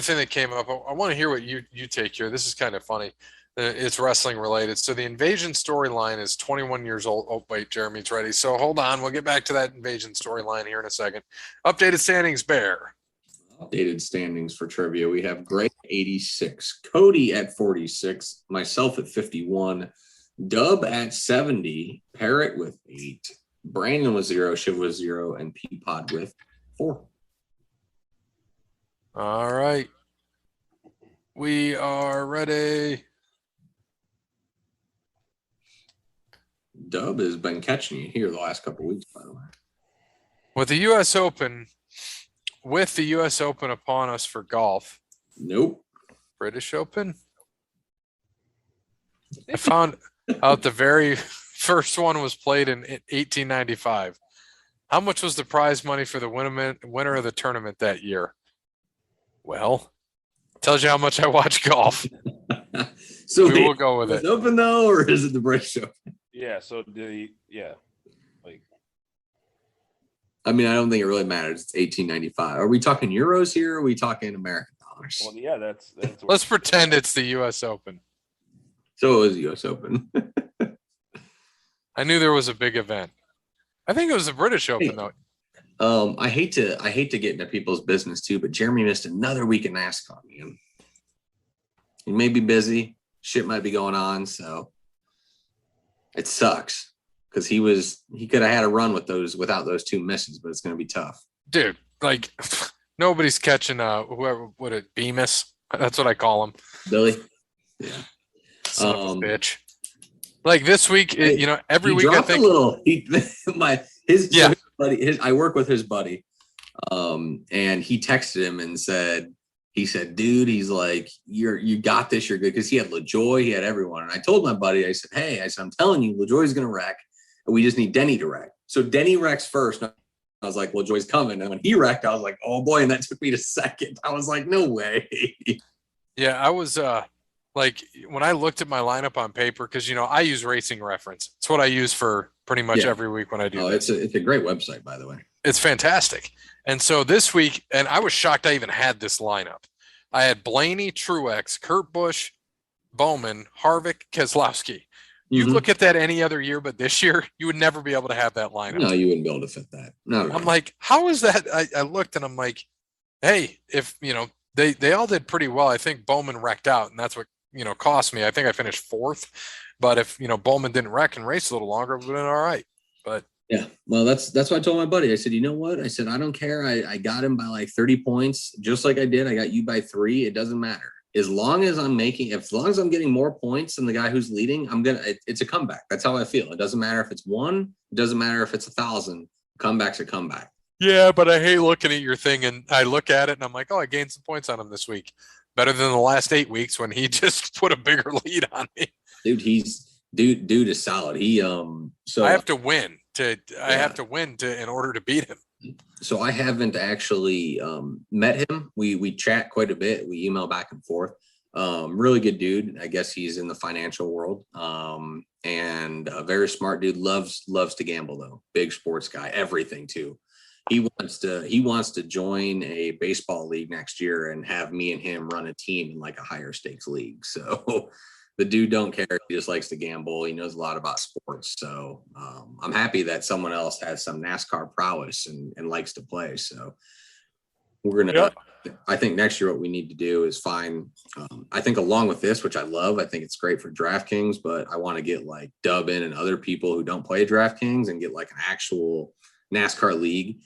thing that came up, I want to hear what you take here. This is kind of funny. It's wrestling related. So the Invasion storyline is 21 years old. Oh, wait, Jeremy's ready. So hold on. We'll get back to that Invasion storyline here in a second. Updated standings, Bear. Updated standings for trivia. We have Greg 86, Cody at 46, myself at 51, Dub at 70, Parrot with 8, Brandon with 0, Shiv with 0, and Peapod with 4. All right. We are ready. Dub has been catching you here the last couple of weeks, by the way. With the U.S. Open upon us for golf. Nope. British Open. I found out the very first one was played in 1895. How much was the prize money for the winner of the tournament that year? Well, tells you how much I watch golf. So we will go with it. Open though, or is it the British Open? Yeah. So like. I mean, I don't think it really matters. It's $18.95. Are we talking euros here? Or are we talking American dollars? Well, yeah, that's. Let's pretend it's the U.S. Open. So it was the U.S. Open. I knew there was a big event. I think it was the British Open though. I hate to get into people's business too, but Jeremy missed another week in NASCAR, man. He may be busy. Shit might be going on, so it sucks because he could have had a run without those 2 misses, but it's going to be tough, dude. Like nobody's catching whoever would it Bemis. That's what I call him, Billy. Yeah, son of a bitch. Like this week, every week I think his buddy. I work with his buddy, and he texted him and said, dude, he's like, you got this, you're good, because he had LaJoy, he had everyone, and I told my buddy, I said, I'm telling you, LaJoy's gonna wreck, and we just need Denny to wreck. So Denny wrecks first. I was like, LaJoy's coming, and when he wrecked, I was like, oh boy, and that took me to second. I was like, no way. Yeah, I was like when I looked at my lineup on paper, because I use Racing Reference. It's what I use for pretty much every week when I do. It's a great website, by the way. It's fantastic. And so this week, and I was shocked I even had this lineup. I had Blaney, Truex, Kurt Busch, Bowman, Harvick, Keselowski. You look at that any other year, but this year you would never be able to have that lineup. No, you wouldn't be able to fit that. No. I'm like, how is that? I looked and I'm like, hey, if they all did pretty well. I think Bowman wrecked out, and that's what cost me. I think I finished 4th, but if Bowman didn't wreck and race a little longer, it would have been all right. But yeah, well, that's what I told my buddy. I said, you know what? I said, I don't care. I got him by like 30 points, just like I did. I got you by 3. It doesn't matter. As long as I'm getting more points than the guy who's leading, it's a comeback. That's how I feel. It doesn't matter if it's 1. It doesn't matter if it's 1,000. Comeback's a comeback. Yeah, but I hate looking at your thing, and I look at it and I'm like, oh, I gained some points on him this week. Better than the last 8 weeks when he just put a bigger lead on me. Dude, dude is solid. So I have to win in order to beat him. So I haven't actually met him. We chat quite a bit. We email back and forth. Really good dude. I guess he's in the financial world. And a very smart dude. Loves to gamble though. Big sports guy. Everything too. He wants to join a baseball league next year and have me and him run a team in like a higher stakes league. So the dude don't care. He just likes to gamble. He knows a lot about sports. So I'm happy that someone else has some NASCAR prowess and likes to play. So we're going to, I think next year what we need to do is find, I think along with this, which I love, I think it's great for DraftKings, but I want to get like Dub in and other people who don't play DraftKings and get like an actual NASCAR league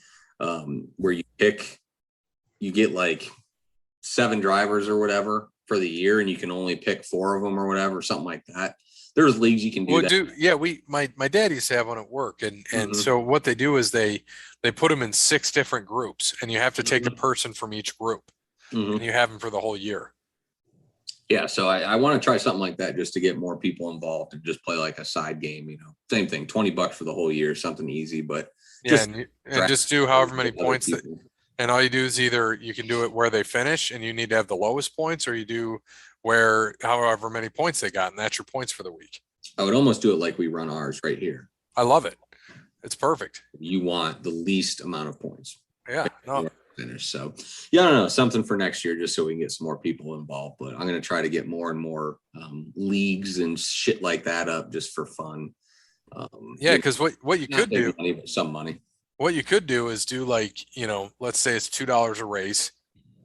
where you get like 7 drivers or whatever for the year, and you can only pick 4 of them or whatever, something like that. There's leagues you can do that. My dad used to have one at work, and so what they do is they put them in 6 different groups, and you have to take a person from each group, and you have them for the whole year. Yeah, so I want to try something like that just to get more people involved and just play like a side game. Same thing, $20 for the whole year, something easy, but just do however many points that. And all you do is either you can do it where they finish and you need to have the lowest points, or you do where however many points they got, and that's your points for the week. I would almost do it like we run ours right here. I love it. It's perfect. You want the least amount of points. Yeah. No. Finish. So yeah, I don't know, something for next year just so we can get some more people involved. But I'm going to try to get more and more leagues and shit like that up just for fun. Because what you could do, money, but some money. What you could do is do like, let's say it's $2 a race,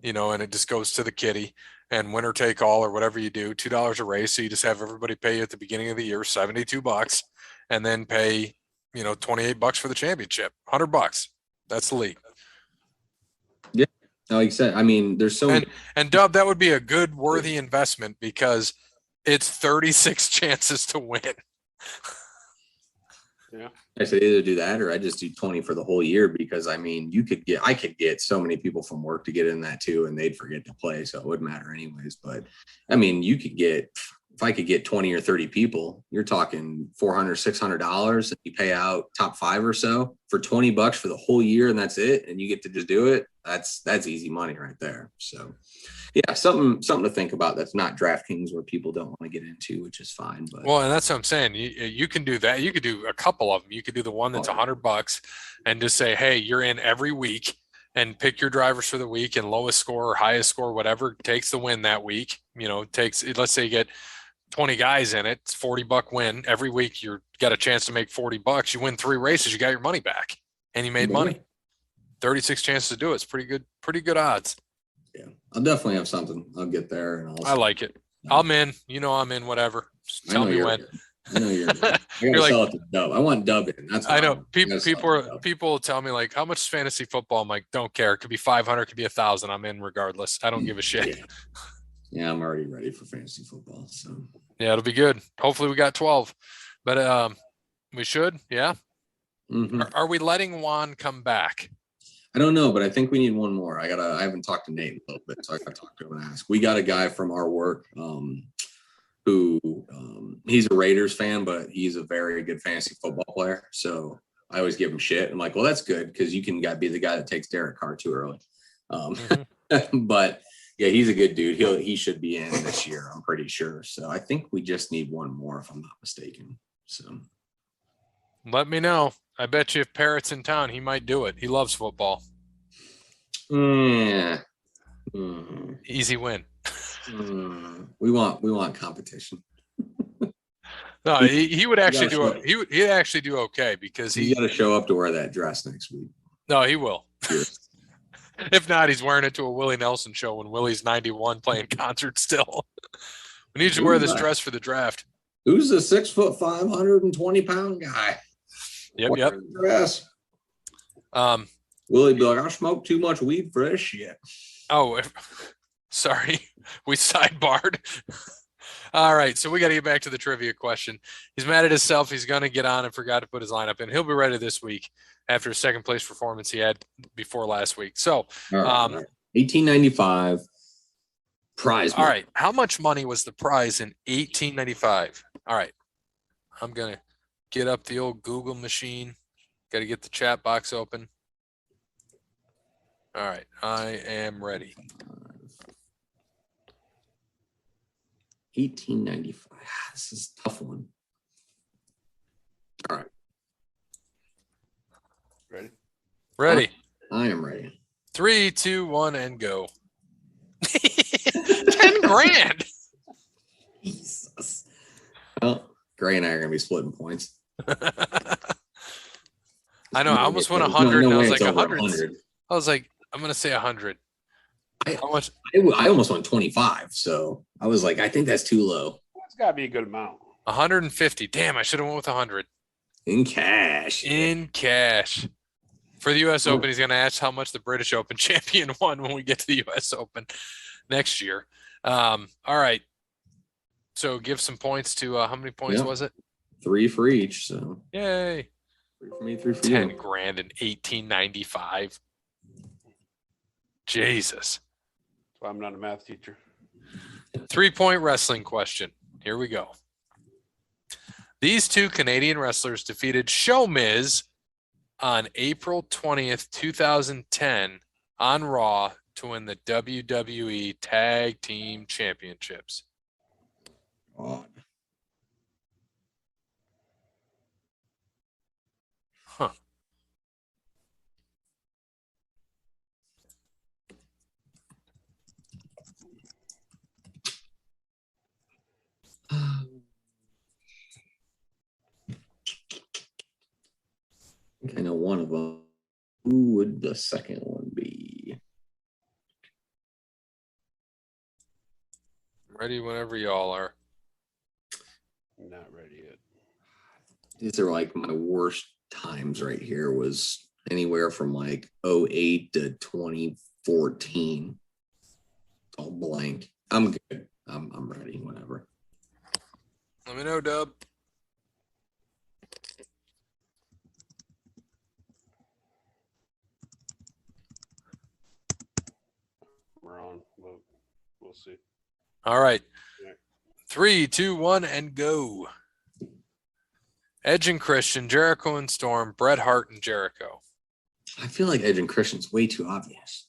and it just goes to the kitty, and winner take all or whatever you do, $2 a race. So you just have everybody pay you at the beginning of the year, $72, and then pay, $28 for the championship, $100. That's the league. Yeah. Like you said, I mean, there's so many. And Dub, that would be a good worthy investment because it's 36 chances to win. Yeah. I said either do that or I just do 20 for the whole year, because I mean, I could get so many people from work to get in that too, and they'd forget to play. So it wouldn't matter anyways. But I mean, if I could get 20 or 30 people, you're talking $400, $600, and you pay out top 5 or so for $20 for the whole year. And that's it. And you get to just do it. That's easy money right there. So Yeah, something to think about. That's not DraftKings where people don't want to get into, which is fine. But Well, and that's what I'm saying. You can do that. You could do a couple of them. You could do the one that's $100 and just say, hey, you're in every week and pick your drivers for the week, and lowest score or highest score, whatever takes the win that week. Let's say you get 20 guys in it, it's $40 win. Every week you got a chance to make $40. You win 3 races, you got your money back and you made money. 36 chances to do it. It's pretty good odds. Yeah, I'll definitely have something. I'll get there, and I like it. I'm in. I'm in. Whatever. Just tell me when. I know you're. I gotta sell it to Dub. I want Dub in. That's what I know. People tell me like, how much is fantasy football? I'm like, don't care. It could be 500. It could be 1,000. I'm in regardless. I don't give a shit. Yeah, I'm already ready for fantasy football. So yeah, it'll be good. Hopefully we got 12, but we should. Yeah. Mm-hmm. Are we letting Juan come back? I don't know, but I think we need one more. I haven't talked to Nate a little bit, so I gotta talk to him and ask. We got a guy from our work who he's a Raiders fan, but he's a very good fantasy football player. So I always give him shit. I'm like, well, that's good because you can be the guy that takes Derek Carr too early. But yeah, he's a good dude. He should be in this year, I'm pretty sure. So I think we just need one more, if I'm not mistaken. So let me know. I bet you if Parrot's in town, he might do it. He loves football. Yeah. Easy win. We want competition. No, he would actually do. He'd actually do okay because he got to show up to wear that dress next week. No, he will. If not, he's wearing it to a Willie Nelson show when Willie's 91 playing concert still. We need you to wear this dress for the draft. Who's the 6'5", 120-pound guy? Yep. Dress. Willie be like, I smoked too much weed for this shit. Oh, sorry. We sidebarred. All right, so we got to get back to the trivia question. He's mad at himself. He's going to get on and forgot to put his lineup in. He'll be ready this week after a second place performance he had before last week. So, right. 1895 prize money. All right, how much money was the prize in 1895? All right, I'm going to get up the old Google machine. Got to get the chat box open. All right, I am ready. 1895. This is a tough one. All right. Ready. I am ready. 3, 2, 1, and go. 10 grand. Jesus. Well, Gray and I are going to be splitting points. I know. I almost won 100. No and I was like 100. I was like, I'm going to say 100. How much? I almost won 25. So I was like, I think that's too low. That's got to be a good amount. 150. Damn, I should have went with 100. In cash. For the U.S. Open, he's going to ask how much the British Open champion won when we get to the U.S. Open next year. All right. So give some points to how many points was it? 3 for each. So yay. 3 for me, 3 for 10 you. grand in 1895. Jesus. That's why I'm not a math teacher. 3-point wrestling question. Here we go. These two Canadian wrestlers defeated Show Miz on April 20th, 2010 on Raw to win the WWE Tag Team Championships. God. Huh. I think I know one of them. Who would the second one be? Ready whenever y'all are. Not ready yet. These are like my worst times right here. Was anywhere from like 08 to 2014. All blank. I'm good. I'm ready whenever. Let me know, Dub. We're on. We'll see. All right. 3, 2, 1, and go. Edge and Christian, Jericho and Storm, Bret Hart and Jericho. I feel like Edge and Christian's way too obvious.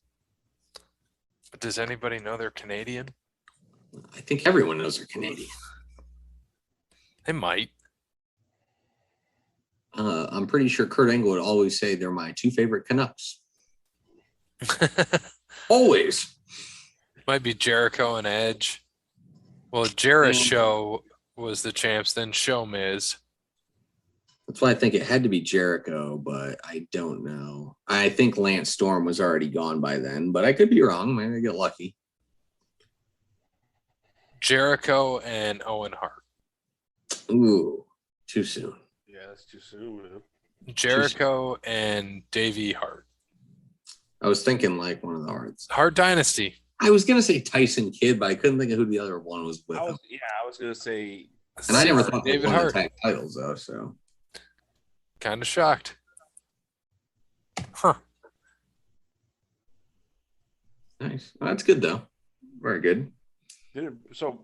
Does anybody know they're Canadian? I think everyone knows they're Canadian. They might. I'm pretty sure Kurt Angle would always say they're my two favorite Canucks. Always. Might be Jericho and Edge. Well, Jericho was the champs, then Show Miz. That's why I think it had to be Jericho, but I don't know. I think Lance Storm was already gone by then, but I could be wrong. Maybe I get lucky. Jericho and Owen Hart. Ooh, too soon. Yeah, that's too soon, man. Jericho and Davey Hart. I was thinking like one of the Harts. Hart Dynasty. I was gonna say Tyson Kidd, but I couldn't think of who the other one was with him. I was gonna say, And I never thought they David won Hart. the tag titles though. So Kind of shocked. Huh. nice. Well, that's good though. Very good. so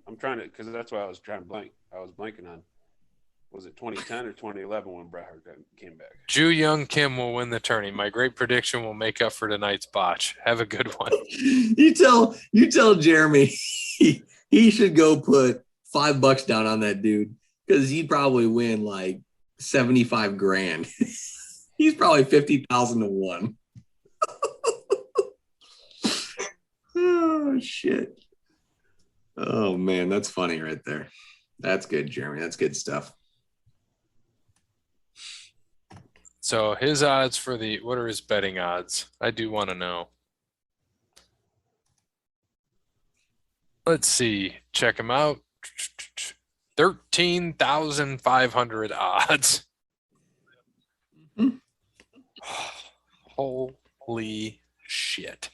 I'm trying to, because that's why I was trying to blank. I was blanking on, was it 2010 or 2011 when Bret Hart came back? Joohyung Kim will win the tourney. My great prediction will make up for tonight's botch. Have a good one. You tell Jeremy he should go put $5 down on that dude because he'd probably win like 75 grand. He's probably 50,000 to 1. Oh shit. Oh man, that's funny right there. That's good, Jeremy. That's good stuff. So his odds for what are his betting odds? I do want to know. Let's see. Check him out. 13,500 odds. Mhm. Holy shit.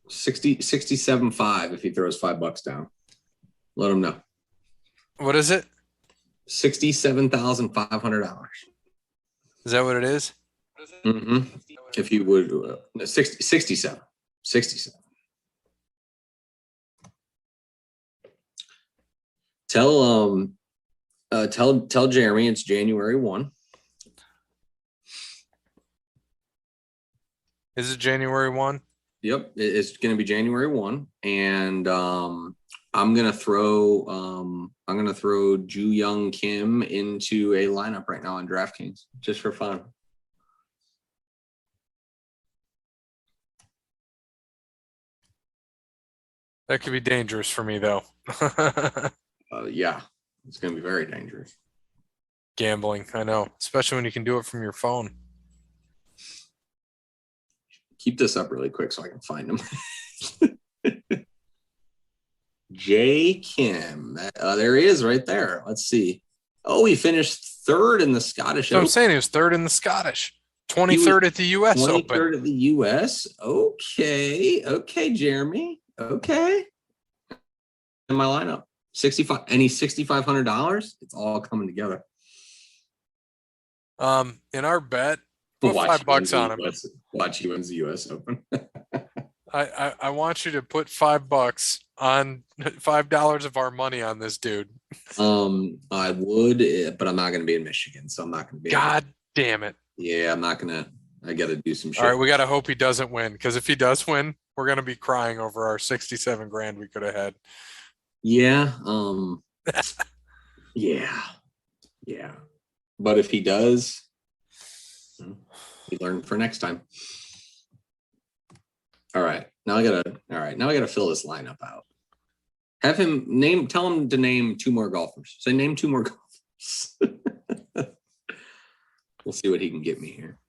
67.5 if he throws $5 down. Let him know. What is it? $67,500. Is that what it is? Mm-hmm. If you would, 67. Tell Jeremy it's January 1. Is it January 1? Yep, it's going to be January 1, and I'm gonna throw Joohyung Kim into a lineup right now on DraftKings just for fun. That could be dangerous for me, though. Yeah, it's gonna be very dangerous. Gambling, I know, especially when you can do it from your phone. Keep this up really quick so I can find him. J. Kim. There he is right there. Let's see. Oh, he finished third in the Scottish So I'm Open. saying he was third in the Scottish, 23rd at the U.S. 23rd Open. at the U.S. Okay, Jeremy. Okay. In my lineup, 65. And he's $6,500. It's all coming together. In our bet, put $5 on him. Watch he wins the U.S. Open. I want you to put $5 on $5 of our money on this dude. I would, but I'm not going to be in Michigan, so I'm not going to be. God damn it! Yeah, I'm not going to. I got to do some shit. All right, we got to hope he doesn't win, because if he does win, we're going to be crying over our 67 grand we could have had. Yeah. Yeah. But if he does, we learn for next time. All right. Now I gotta fill this lineup out. Have him tell him to name 2 more golfers. Say name 2 more golfers. We'll see what he can get me here.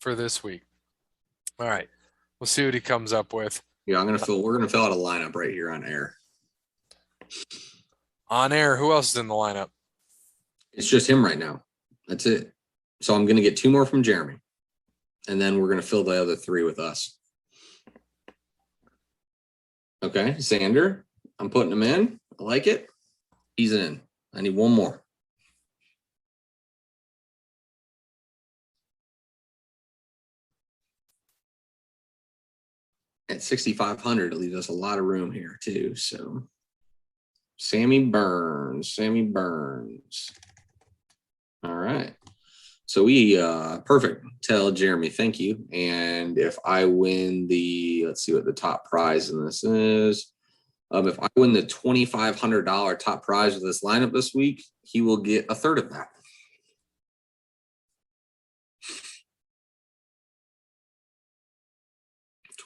For this week. All right. We'll see what he comes up with. Yeah, we're gonna fill out a lineup right here on air. On air, who else is in the lineup? It's just him right now. That's it. So I'm gonna get 2 more from Jeremy. And then we're gonna fill the other 3 with us. Okay, Xander, I'm putting him in. I like it. He's in. I need 1 more. At 6,500, it leaves us a lot of room here too. So, Sammy Burns. All right. So we perfect. Tell Jeremy thank you. And if I win let's see what the top prize in this is. If I win the $2,500 top prize of this lineup this week, he will get a third of that.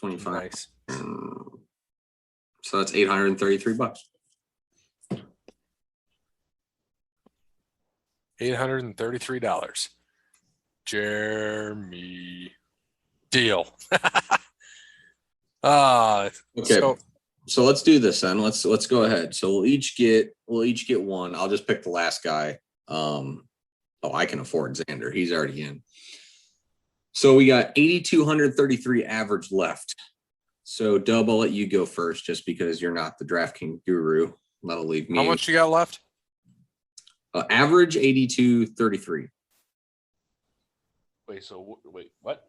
$25. Nice. So that's $833. $833. Jeremy. Deal. Okay. So let's do this then. Let's go ahead. So we'll each get one. I'll just pick the last guy. I can afford Xander. He's already in. So we got 8,233 average left. So Dub, I'll let you go first just because you're not the DraftKings guru. That'll leave me. How much you got left? Average 8,233. Wait, what?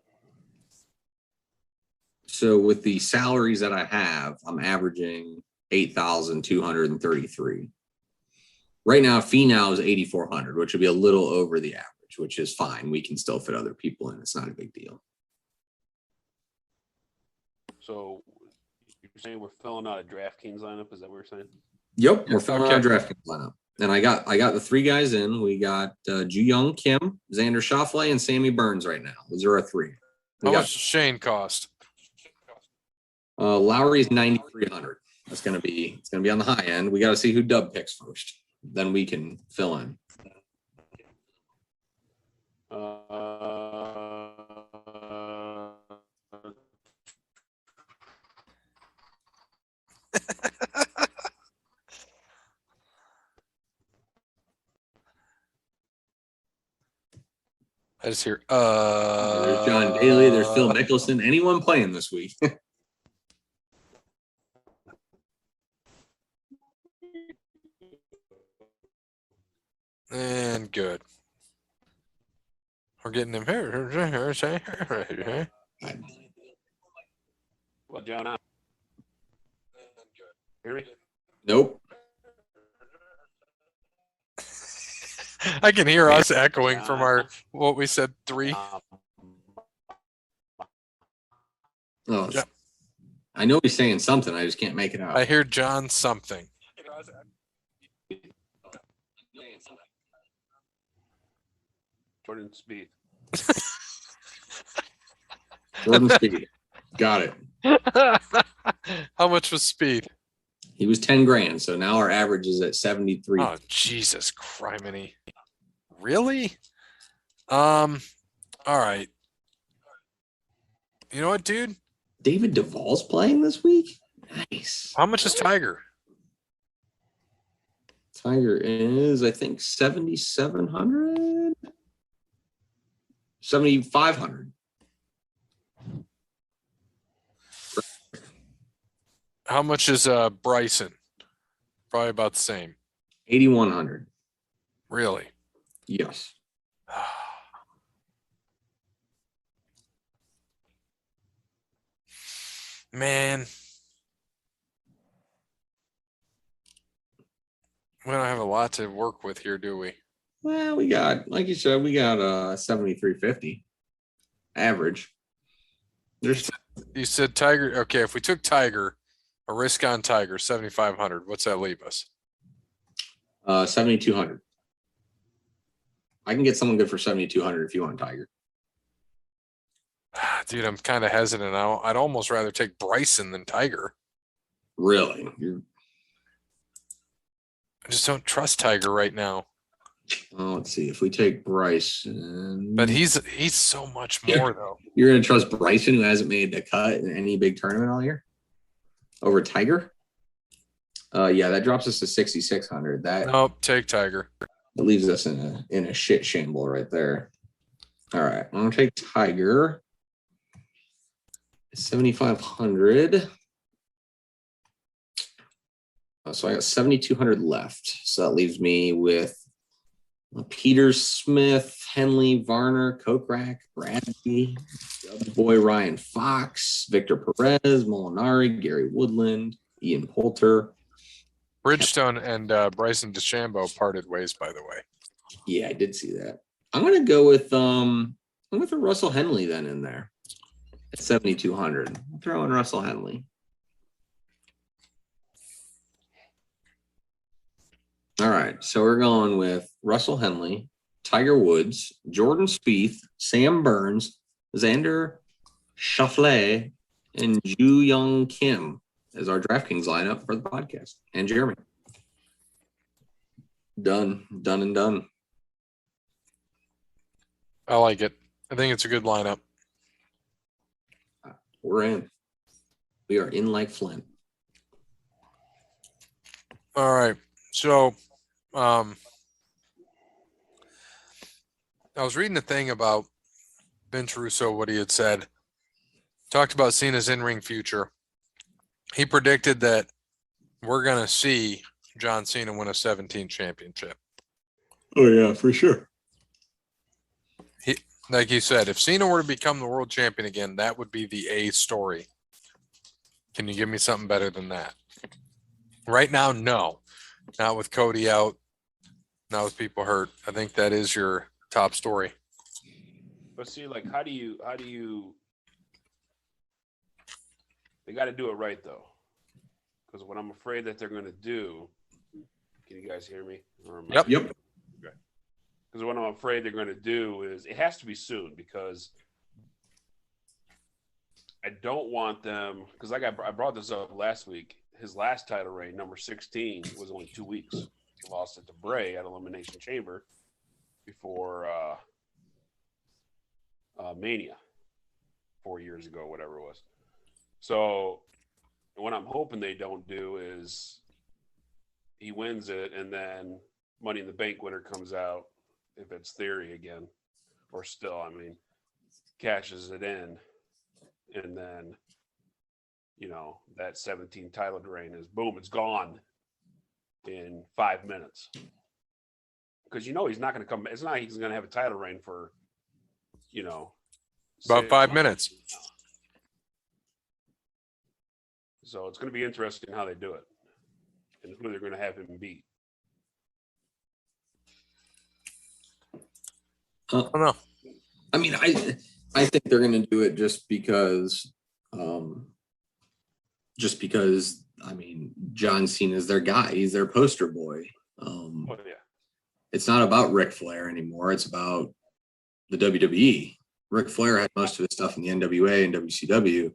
So with the salaries that I have, I'm averaging 8,233. Right now, fee now is 8,400, which would be a little over the average, which is fine. We can still fit other people in. It's not a big deal. So you're saying we're filling out a DraftKings lineup? Is that what you're saying? Yep, we're filling out a DraftKings lineup. And I got the three guys in. We got Joohyung Kim, Xander Schauffele, and Sammy Burns right now. Those are our three. How much does Shane cost? Lowry's 9,300. It's gonna be on the high end. We got to see who Dub picks first. Then we can fill in. I just hear There's John Daly, there's Phil Mickelson. Anyone playing this week? And good. We're getting him here. Well, John, hear me? Nope. I can hear us echoing from what we said 3. Oh, I know he's saying something. I just can't make it out. I hear John something. Jordan Speed. Jordan Speed. Got it. How much was Speed? He was 10 grand. So now our average is at 73. Oh, Jesus criminy. Really? All right. You know what, dude? David Duvall's playing this week? Nice. How much is Tiger? Tiger is, I think, 7,700? 7,500. How much is Bryson? Probably about the same. 8,100. Really? Yes. Man. We don't have a lot to work with here, do we? Well, we got, like you said, we got 7,350 average. You said Tiger. Okay, if we took Tiger, a risk on Tiger, 7,500. What's that leave us? 7,200. I can get someone good for 7,200 if you want Tiger. Dude, I'm kind of hesitant now. I'd almost rather take Bryson than Tiger. Really? I just don't trust Tiger right now. Well, let's see. If we take Bryson. But he's so much more, though. You're going to trust Bryson, who hasn't made the cut in any big tournament all year, over Tiger? Yeah, that drops us to 6,600. Nope, take Tiger. That leaves us in a shit shamble right there. All right, I'm going to take Tiger. 7,500. So I got 7,200 left. So that leaves me with Peter Smith, Henley, Varner, Kokrak, Bradley, Boy Ryan Fox, Victor Perez, Molinari, Gary Woodland, Ian Poulter. Bridgestone and Bryson DeChambeau parted ways, by the way. Yeah, I did see that. I'm gonna go with I'm gonna throw Russell Henley then in there at 7,200. I'll throw in Russell Henley. All right, so we're going with Russell Henley, Tiger Woods, Jordan Spieth, Sam Burns, Xander Schauffele, and Joohyung Kim as our DraftKings lineup for the podcast. And Jeremy. Done and done. I like it. I think it's a good lineup. We're in. We are in like Flint. All right. So, I was reading a thing about Vince Russo, what he had said. Talked about Cena's in-ring future. He predicted that we're going to see John Cena win a 17 championship. Oh, yeah, for sure. Like he said, if Cena were to become the world champion again, that would be the A story. Can you give me something better than that? Right now, no. Not with Cody out, not with people hurt. I think that is your top story. But see, like, how do you? They got to do it right though, because what I'm afraid that they're going to do. Can you guys hear me? Yep. Okay. Because what I'm afraid they're going to do is it has to be soon, because I don't want them, because I brought this up last week. His last title reign, number 16, was only 2 weeks. He lost it to Bray at Elimination Chamber before Mania 4 years ago, whatever it was. So what I'm hoping they don't do is he wins it, and then Money in the Bank winner comes out, if it's Theory again, or still, I mean, cashes it in, and then, you know, that 17 title reign is boom, it's gone in 5 minutes. Because you know he's not going to come. It's not like he's going to have a title reign for, you know, About 5 minutes. So it's going to be interesting how they do it and who they're going to have him beat. I don't know. I mean, I think they're going to do it just because I mean, John Cena is their guy. He's their poster boy. Oh yeah. It's not about Ric Flair anymore. It's about the WWE. Ric Flair had most of his stuff in the NWA and WCW,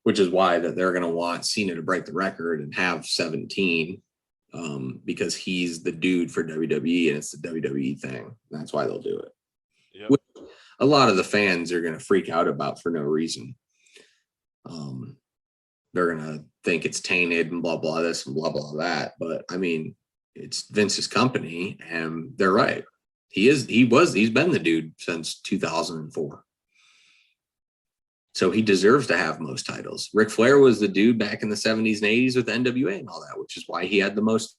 which is why that they're going to want Cena to break the record and have 17 because he's the dude for WWE and it's the WWE thing. That's why they'll do it. Yep. Which a lot of the fans are going to freak out about for no reason. They're going to think it's tainted and blah, blah, this and blah, blah, that. But I mean, it's Vince's company and they're right. He's been the dude since 2004. So he deserves to have most titles. Ric Flair was the dude back in the 70s and 80s with NWA and all that, which is why he had the most.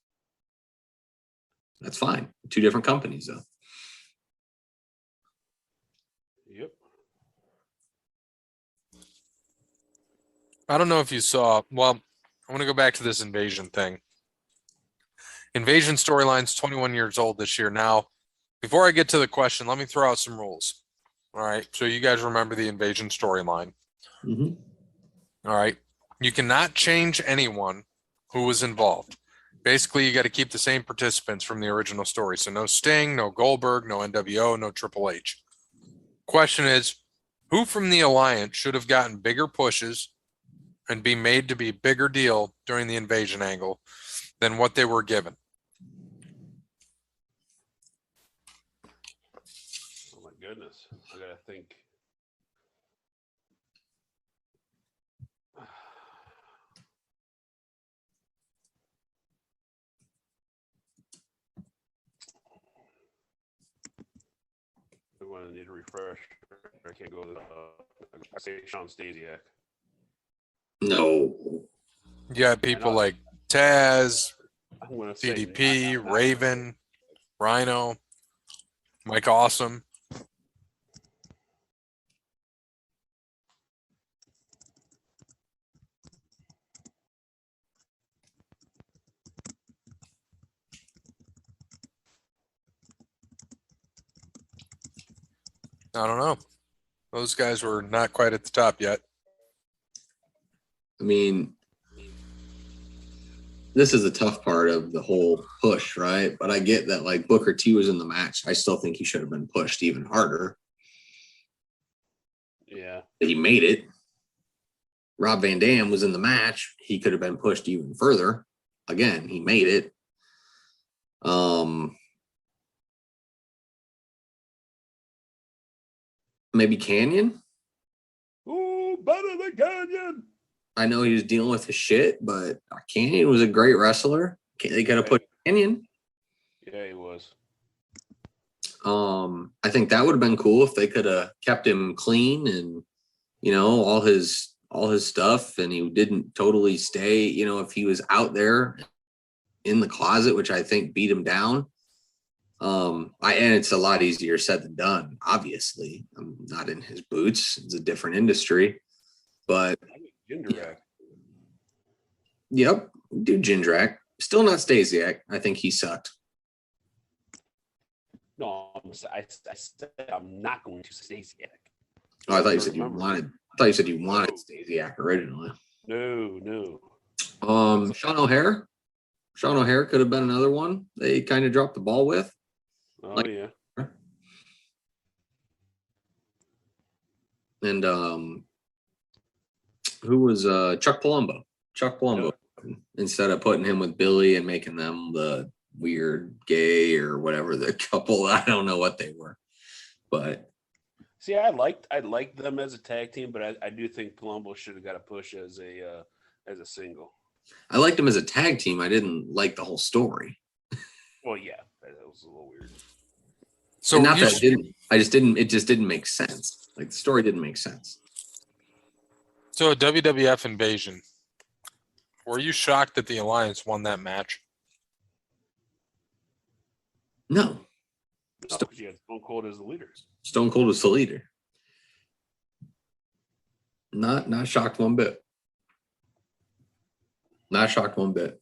That's fine. Two different companies, though. Yep. I don't know if you saw. Well, I want to go back to this Invasion thing. Invasion storyline's 21 years old this year. Now, before I get to the question, let me throw out some rules. All right. So you guys remember the Invasion storyline. Mm-hmm. All right. You cannot change anyone who was involved. Basically, you got to keep the same participants from the original story. So no Sting, no Goldberg, no NWO, no Triple H. Question is, who from the Alliance should have gotten bigger pushes and be made to be a bigger deal during the Invasion angle than what they were given? Oh my goodness. I gotta think. I'm gonna need a refresh. I can't go to I say Sean Stasiak. No. You got people like Taz, I'm gonna say DDP, not- Raven, Rhino, Mike Awesome. I don't know. Those guys were not quite at the top yet. I mean, this is the tough part of the whole push, right? But I get that, like, Booker T was in the match. I still think he should have been pushed even harder. Yeah. He made it. Rob Van Dam was in the match. He could have been pushed even further. Again, he made it. Maybe Canyon. Ooh, better than Canyon. I know he was dealing with his shit, but Canyon was a great wrestler. They could have put Canyon. Yeah, he was. I think that would have been cool if they could have kept him clean and, you know, all his stuff, and he didn't totally stay, you know, if he was out there in the closet, which I think beat him down. And it's a lot easier said than done. Obviously, I'm not in his boots. It's a different industry, but Jindrak. Yep, dude, Jindrak. Still not Stasiak. I think he sucked. No, I said I'm not going to Stasiak. Oh, I thought you said you wanted. I thought you said you wanted Stasiak originally. No. Sean O'Hare. Sean O'Hare could have been another one they kind of dropped the ball with. Oh, yeah. And who was Chuck Palumbo? Chuck Palumbo. Yep. Instead of putting him with Billy and making them the weird gay or whatever the couple, I don't know what they were, but see, I liked them as a tag team, but I do think Palumbo should have got a push as a single. I liked him as a tag team. I didn't like the whole story. Well, yeah, that was a little weird. So not that it didn't. It just didn't make sense. Like, the story didn't make sense. So a WWF invasion. Were you shocked that the Alliance won that match? No. She had Stone Cold as the leader. Stone Cold was the leader. Not shocked one bit. Not shocked one bit.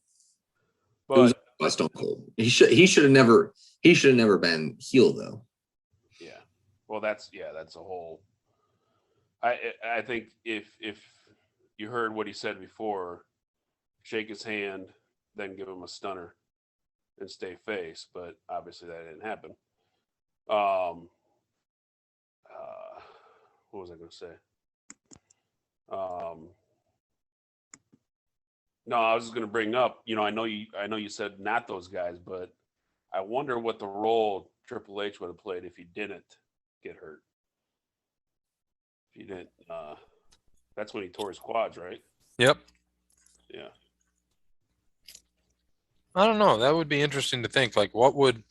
But it was Stone Cold. He should have never been heel though. Yeah. Well, that's a whole. I think if you heard what he said before, shake his hand, then give him a stunner, and stay face. But obviously that didn't happen. What was I going to say? No, I was just going to bring up. You know, I know you said not those guys, but I wonder what the role Triple H would have played if he didn't get hurt. If he didn't, that's when he tore his quads, right? Yep. Yeah. I don't know. That would be interesting to think. Like, what would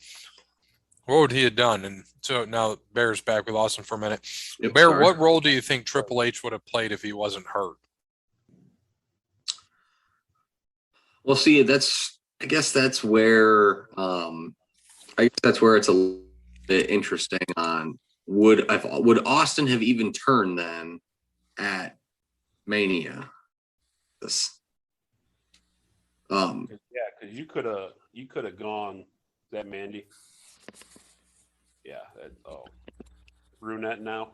he have done? And so now Bear's back. We lost him for a minute. Yep, Bear, sorry. what role do you think Triple H would have played if he wasn't hurt? Well, see, I guess that's where it's a little bit interesting on would Austin have even turned then at Mania? Yeah, because you could have gone that Mandy. Yeah. Brunette now.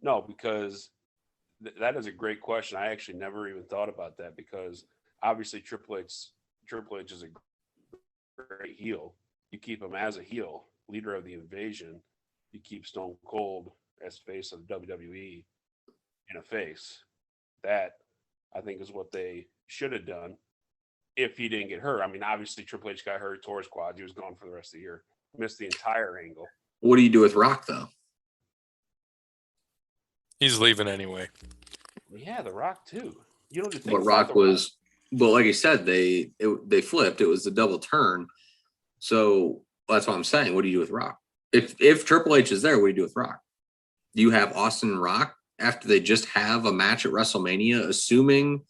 No, because that is a great question. I actually never even thought about that, because obviously Triple H is a great heel. You keep him as a heel, leader of the invasion. You keep Stone Cold as face of WWE in a face. That, I think, is what they should have done if he didn't get hurt. I mean, obviously Triple H got hurt, tore his quads. He was gone for the rest of the year. Missed the entire angle. What do you do with Rock though? He's leaving anyway. Yeah, The Rock too. You don't think. But Rock was, well, like you said, they flipped. It was the double turn. So that's what I'm saying. What do you do with Rock? If Triple H is there, what do you do with Rock? Do you have Austin and Rock after they just have a match at WrestleMania, assuming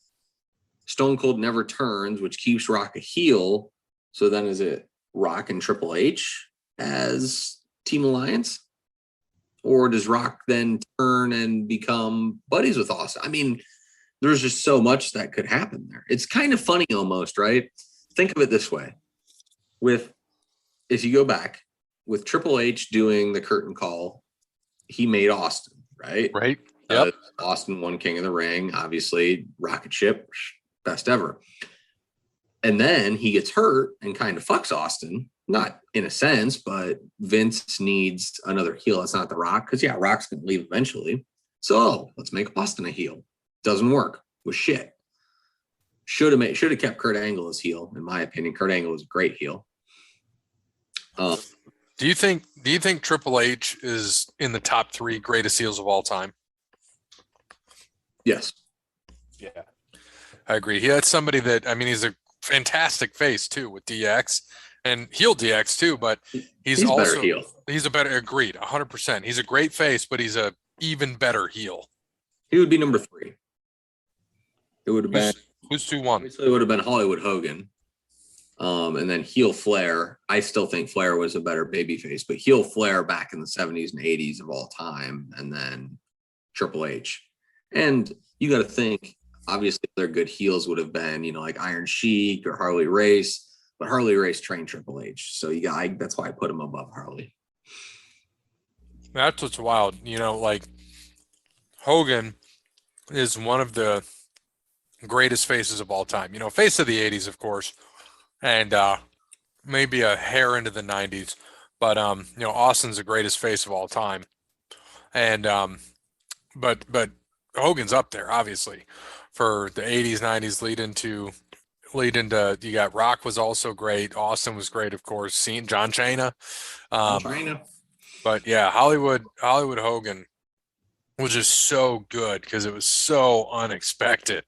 Stone Cold never turns, which keeps Rock a heel? So then is it Rock and Triple H as Team Alliance? Or does Rock then turn and become buddies with Austin? I mean, there's just so much that could happen there. It's kind of funny almost, right? Think of it this way. If you go back, with Triple H doing the curtain call, he made Austin, right? Right. Yep. Austin won King of the Ring, obviously, rocket ship, best ever. And then he gets hurt and kind of fucks Austin, not in a sense, but Vince needs another heel. It's not The Rock, because Rock's going to leave eventually. So let's make Austin a heel. Doesn't work. Was shit. Should have kept Kurt Angle as heel, in my opinion. Kurt Angle was a great heel. Do you think Triple H is in the top 3 greatest heels of all time? Yes. Yeah. I agree. That's somebody that, I mean, he's a fantastic face too with DX and heel DX too, but he's also better heel. He's a better, agreed, 100%. He's a great face, but he's a even better heel. He would be number 3. It would have been who's 2-1? It would have been Hollywood Hogan. And then heel Flair. I still think Flair was a better babyface, but heel Flair back in the 70s and 80s of all time, and then Triple H. And you got to think, obviously, their good heels would have been, like Iron Sheik or Harley Race, but Harley Race trained Triple H, so that's why I put him above Harley. That's what's wild. Like Hogan is one of the greatest faces of all time. Face of the 80s, of course, and maybe a hair into the 90s. But Austin's the greatest face of all time, and but Hogan's up there, obviously, for the 80s, 90s, lead into you got Rock was also great. Austin was great, of course. John Cena. But yeah, Hollywood Hogan was just so good because it was so unexpected.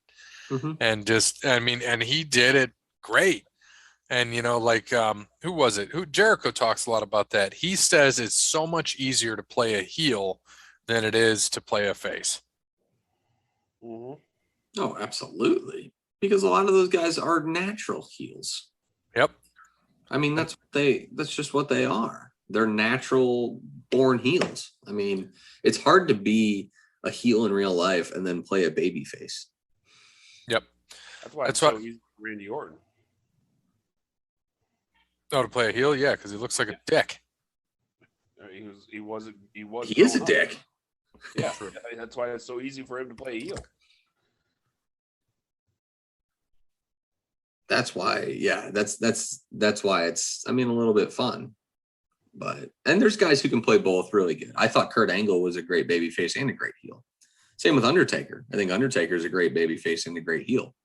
Mm-hmm. And and he did it great. And, who was it? Jericho talks a lot about that. He says it's so much easier to play a heel than it is to play a face. Mm-hmm. Oh, absolutely. Because a lot of those guys are natural heels. Yep. I mean, that's just what they are. They're natural born heels. I mean, it's hard to be a heel in real life and then play a baby face. Yep. That's why it's so easy for Randy Orton. Oh, to play a heel? Yeah, because he looks like a dick. He is a dick. Yeah, that's why it's so easy for him to play a heel. That's why, that's why it's, a little bit fun. And there's guys who can play both really good. I thought Kurt Angle was a great babyface and a great heel. Same with Undertaker. I think Undertaker is a great babyface and a great heel.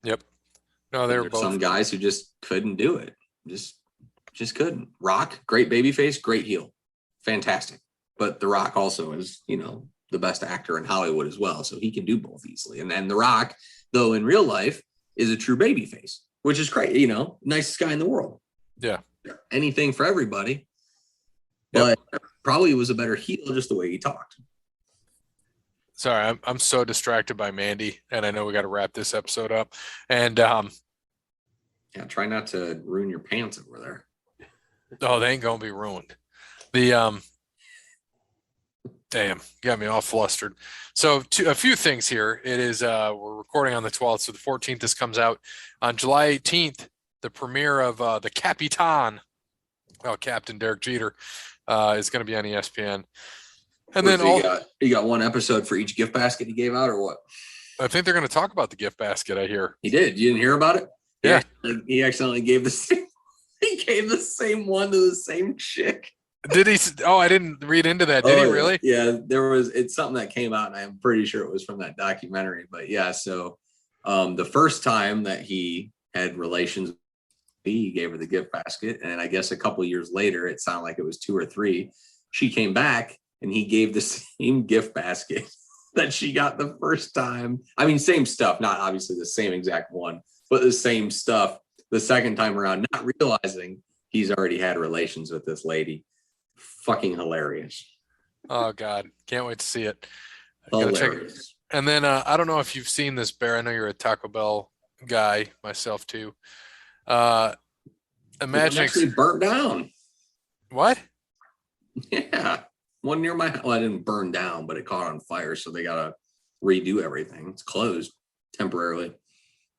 Yep. No, they were both. Some guys who just couldn't do it. Just couldn't. Rock, great babyface, great heel. Fantastic. But The Rock also is, the best actor in Hollywood as well. So he can do both easily. And then The Rock, though in real life, is a true babyface, which is great. Nicest guy in the world. Yeah. Anything for everybody. But probably was a better heel just the way he talked. Sorry, I'm so distracted by Mandy, and I know we got to wrap this episode up. And try not to ruin your pants over there. Oh, they ain't gonna be ruined. Damn, got me all flustered. So a few things here. It is we're recording on the 12th, so the 14th this comes out. On July 18th, the premiere of the Capitan, Captain Derek Jeter, is going to be on ESPN. And then you got one episode for each gift basket he gave out, or what? I think they're going to talk about the gift basket. I hear he did. You didn't hear about it? Yeah, he accidentally gave the same. He gave the same one to the same chick. Did he? Oh, I didn't read into that. Did he really? Yeah, it's something that came out, and I'm pretty sure it was from that documentary. But yeah, so the first time that he had relations, he gave her the gift basket, and I guess a couple of years later, it sounded like it was 2 or 3. She came back, and he gave the same gift basket that she got the first time. I mean, same stuff, not obviously the same exact one, but the same stuff the second time around, not realizing he's already had relations with this lady. Fucking hilarious. Oh God, can't wait to see it. Hilarious. And then I don't know if you've seen this, Bear. I know you're a Taco Bell guy, myself too. Imagine actually burnt down. What? Yeah, one near my house. Well, it didn't burn down, but it caught on fire, so they gotta redo everything. It's closed temporarily.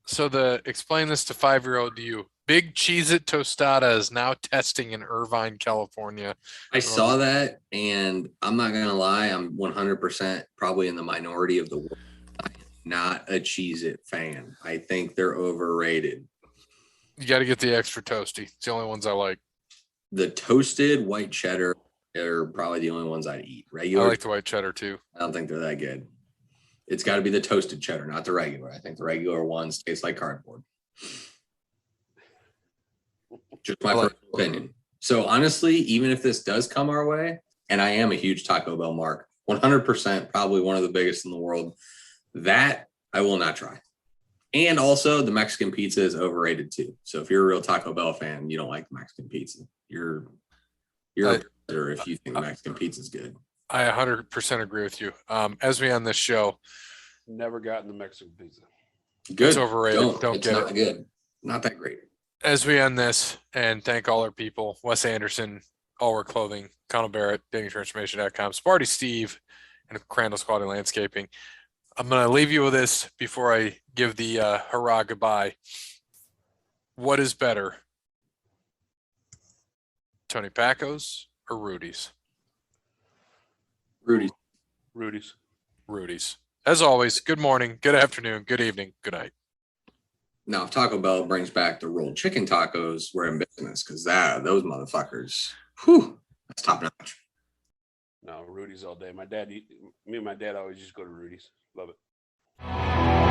So explain this to 5-year-old you. Big Cheez-It Tostada is now testing in Irvine, California. I saw that, and I'm not gonna lie, I'm 100% probably in the minority of the world. I'm not a Cheez-It fan. I think they're overrated. You got to get the extra toasty. It's the only ones I like. The toasted white cheddar are probably the only ones I'd eat. I Regular, like the white cheddar too. I don't think they're that good. It's got to be the toasted cheddar, not the regular. I think the regular ones taste like cardboard. Just my personal opinion. So honestly, even if this does come our way, and I am a huge Taco Bell mark, 100%, probably one of the biggest in the world, that I will not try. And also, the Mexican pizza is overrated too. So if you're a real Taco Bell fan, you don't like Mexican pizza. You're a predator if you think Mexican pizza is good. I 100% agree with you. As we end this show, Never gotten the Mexican pizza. Good. It's overrated. Don't it's get not it. good. Not that great. As we end this and thank all our people, Wes Anderson, All Wear Clothing, Connell Barrett, datingtransformation.com, Sparty Steve, and Crandall's Quality Landscaping. I'm going to leave you with this before I give the hurrah goodbye. What is better, Tony Pacco's or Rudy's? Rudy's. Rudy's. As always, good morning, good afternoon, good evening, good night. Now, if Taco Bell brings back the rolled chicken tacos, we're in business because those motherfuckers, that's top notch. No, Rudy's all day. Me and my dad always just go to Rudy's. Love it.